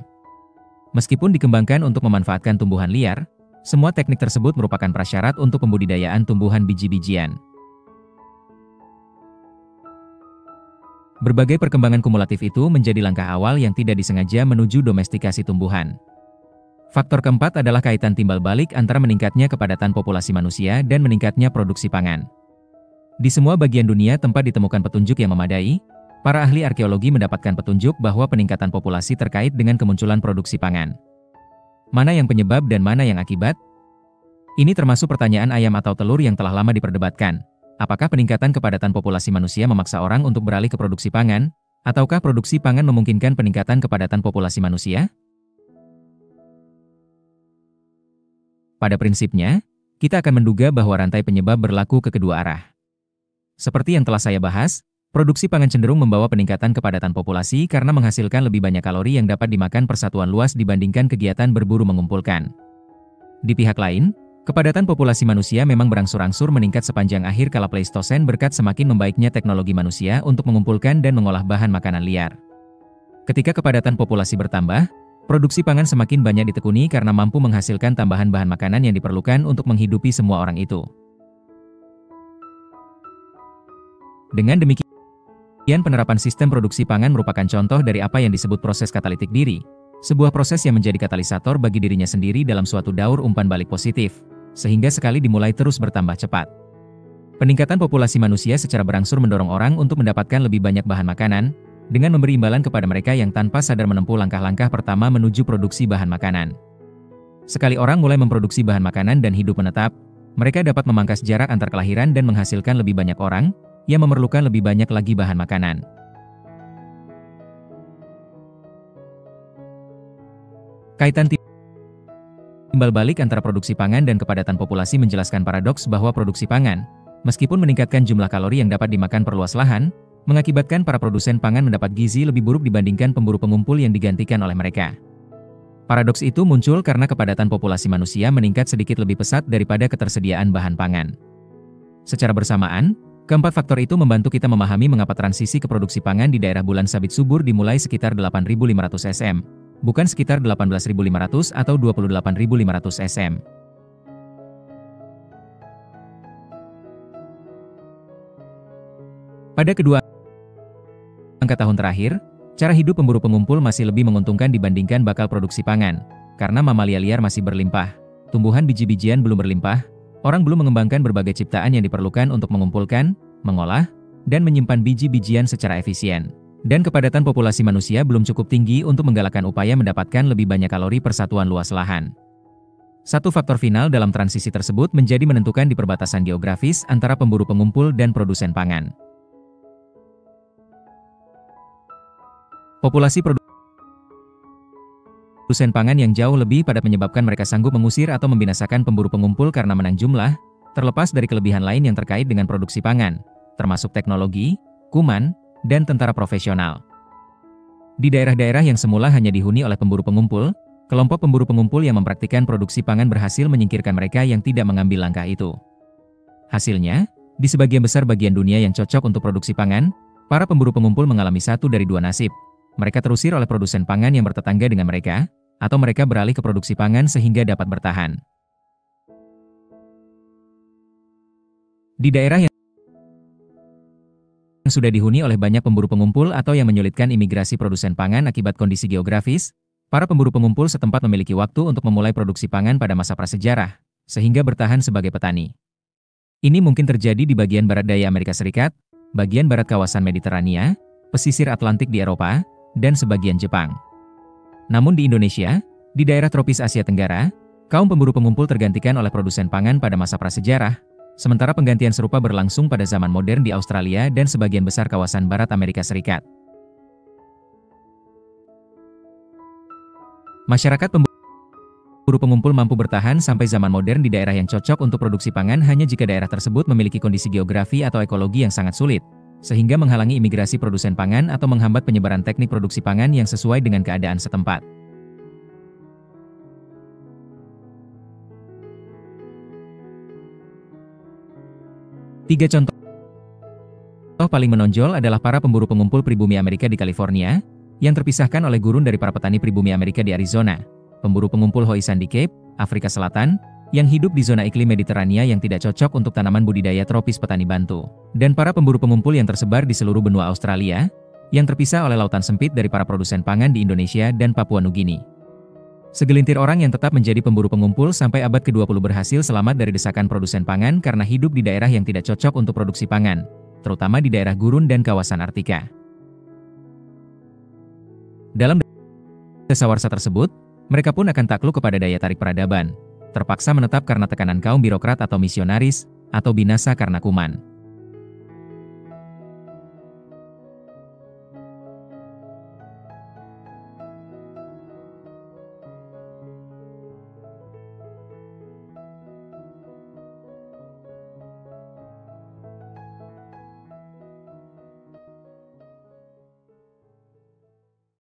Meskipun dikembangkan untuk memanfaatkan tumbuhan liar, semua teknik tersebut merupakan prasyarat untuk pembudidayaan tumbuhan biji-bijian. Berbagai perkembangan kumulatif itu menjadi langkah awal yang tidak disengaja menuju domestikasi tumbuhan. Faktor keempat adalah kaitan timbal balik antara meningkatnya kepadatan populasi manusia dan meningkatnya produksi pangan. Di semua bagian dunia tempat ditemukan petunjuk yang memadai, para ahli arkeologi mendapatkan petunjuk bahwa peningkatan populasi terkait dengan kemunculan produksi pangan. Mana yang penyebab dan mana yang akibat? Ini termasuk pertanyaan ayam atau telur yang telah lama diperdebatkan. Apakah peningkatan kepadatan populasi manusia memaksa orang untuk beralih ke produksi pangan? Ataukah produksi pangan memungkinkan peningkatan kepadatan populasi manusia? Pada prinsipnya, kita akan menduga bahwa rantai penyebab berlaku ke kedua arah. Seperti yang telah saya bahas, produksi pangan cenderung membawa peningkatan kepadatan populasi karena menghasilkan lebih banyak kalori yang dapat dimakan persatuan luas dibandingkan kegiatan berburu mengumpulkan. Di pihak lain, kepadatan populasi manusia memang berangsur-angsur meningkat sepanjang akhir kala Pleistosen berkat semakin membaiknya teknologi manusia untuk mengumpulkan dan mengolah bahan makanan liar. Ketika kepadatan populasi bertambah, produksi pangan semakin banyak ditekuni karena mampu menghasilkan tambahan bahan makanan yang diperlukan untuk menghidupi semua orang itu. Dengan demikian, penerapan sistem produksi pangan merupakan contoh dari apa yang disebut proses katalitik diri, sebuah proses yang menjadi katalisator bagi dirinya sendiri dalam suatu daur umpan balik positif, sehingga sekali dimulai terus bertambah cepat. Peningkatan populasi manusia secara berangsur mendorong orang untuk mendapatkan lebih banyak bahan makanan, dengan memberi imbalan kepada mereka yang tanpa sadar menempuh langkah-langkah pertama menuju produksi bahan makanan. Sekali orang mulai memproduksi bahan makanan dan hidup menetap, mereka dapat memangkas jarak antar kelahiran dan menghasilkan lebih banyak orang yang memerlukan lebih banyak lagi bahan makanan. Kaitan timbal balik antara produksi pangan dan kepadatan populasi menjelaskan paradoks bahwa produksi pangan, meskipun meningkatkan jumlah kalori yang dapat dimakan per luas lahan, mengakibatkan para produsen pangan mendapat gizi lebih buruk dibandingkan pemburu pengumpul yang digantikan oleh mereka. Paradoks itu muncul karena kepadatan populasi manusia meningkat sedikit lebih pesat daripada ketersediaan bahan pangan. Secara bersamaan, keempat faktor itu membantu kita memahami mengapa transisi ke produksi pangan di daerah bulan sabit subur dimulai sekitar 8.500 sm, bukan sekitar 18.500 atau 28.500 sm. Pada kedua angka tahun terakhir, cara hidup pemburu pengumpul masih lebih menguntungkan dibandingkan bakal produksi pangan, karena mamalia liar masih berlimpah, tumbuhan biji-bijian belum berlimpah, orang belum mengembangkan berbagai ciptaan yang diperlukan untuk mengumpulkan, mengolah, dan menyimpan biji-bijian secara efisien. Dan kepadatan populasi manusia belum cukup tinggi untuk menggalakkan upaya mendapatkan lebih banyak kalori per satuan luas lahan. Satu faktor final dalam transisi tersebut menjadi menentukan di perbatasan geografis antara pemburu pengumpul dan produsen pangan. Populasi produsen pangan yang jauh lebih padat menyebabkan mereka sanggup mengusir atau membinasakan pemburu pengumpul karena menang jumlah, terlepas dari kelebihan lain yang terkait dengan produksi pangan, termasuk teknologi, kuman, dan tentara profesional. Di daerah-daerah yang semula hanya dihuni oleh pemburu pengumpul, kelompok pemburu pengumpul yang mempraktikkan produksi pangan berhasil menyingkirkan mereka yang tidak mengambil langkah itu. Hasilnya, di sebagian besar bagian dunia yang cocok untuk produksi pangan, para pemburu pengumpul mengalami satu dari dua nasib. Mereka terusir oleh produsen pangan yang bertetangga dengan mereka, atau mereka beralih ke produksi pangan sehingga dapat bertahan. Di daerah yang sudah dihuni oleh banyak pemburu pengumpul atau yang menyulitkan imigrasi produsen pangan akibat kondisi geografis, para pemburu pengumpul setempat memiliki waktu untuk memulai produksi pangan pada masa prasejarah, sehingga bertahan sebagai petani. Ini mungkin terjadi di bagian barat daya Amerika Serikat, bagian barat kawasan Mediterania, pesisir Atlantik di Eropa, dan sebagian Jepang. Namun di Indonesia, di daerah tropis Asia Tenggara, kaum pemburu pengumpul tergantikan oleh produsen pangan pada masa prasejarah, sementara penggantian serupa berlangsung pada zaman modern di Australia dan sebagian besar kawasan barat Amerika Serikat. Masyarakat pemburu pengumpul mampu bertahan sampai zaman modern di daerah yang cocok untuk produksi pangan hanya jika daerah tersebut memiliki kondisi geografi atau ekologi yang sangat sulit, sehingga menghalangi imigrasi produsen pangan atau menghambat penyebaran teknik produksi pangan yang sesuai dengan keadaan setempat. Tiga contoh paling menonjol adalah para pemburu pengumpul pribumi Amerika di California, yang terpisahkan oleh gurun dari para petani pribumi Amerika di Arizona, pemburu pengumpul Khoisan di Cape, Afrika Selatan, yang hidup di zona iklim Mediterania yang tidak cocok untuk tanaman budidaya tropis petani Bantu, dan para pemburu pengumpul yang tersebar di seluruh benua Australia, yang terpisah oleh lautan sempit dari para produsen pangan di Indonesia dan Papua Nugini. Segelintir orang yang tetap menjadi pemburu pengumpul sampai abad ke-20 berhasil selamat dari desakan produsen pangan karena hidup di daerah yang tidak cocok untuk produksi pangan, terutama di daerah gurun dan kawasan Arktika. Dalam dasawarsa tersebut, mereka pun akan takluk kepada daya tarik peradaban, terpaksa menetap karena tekanan kaum birokrat atau misionaris, atau binasa karena kuman.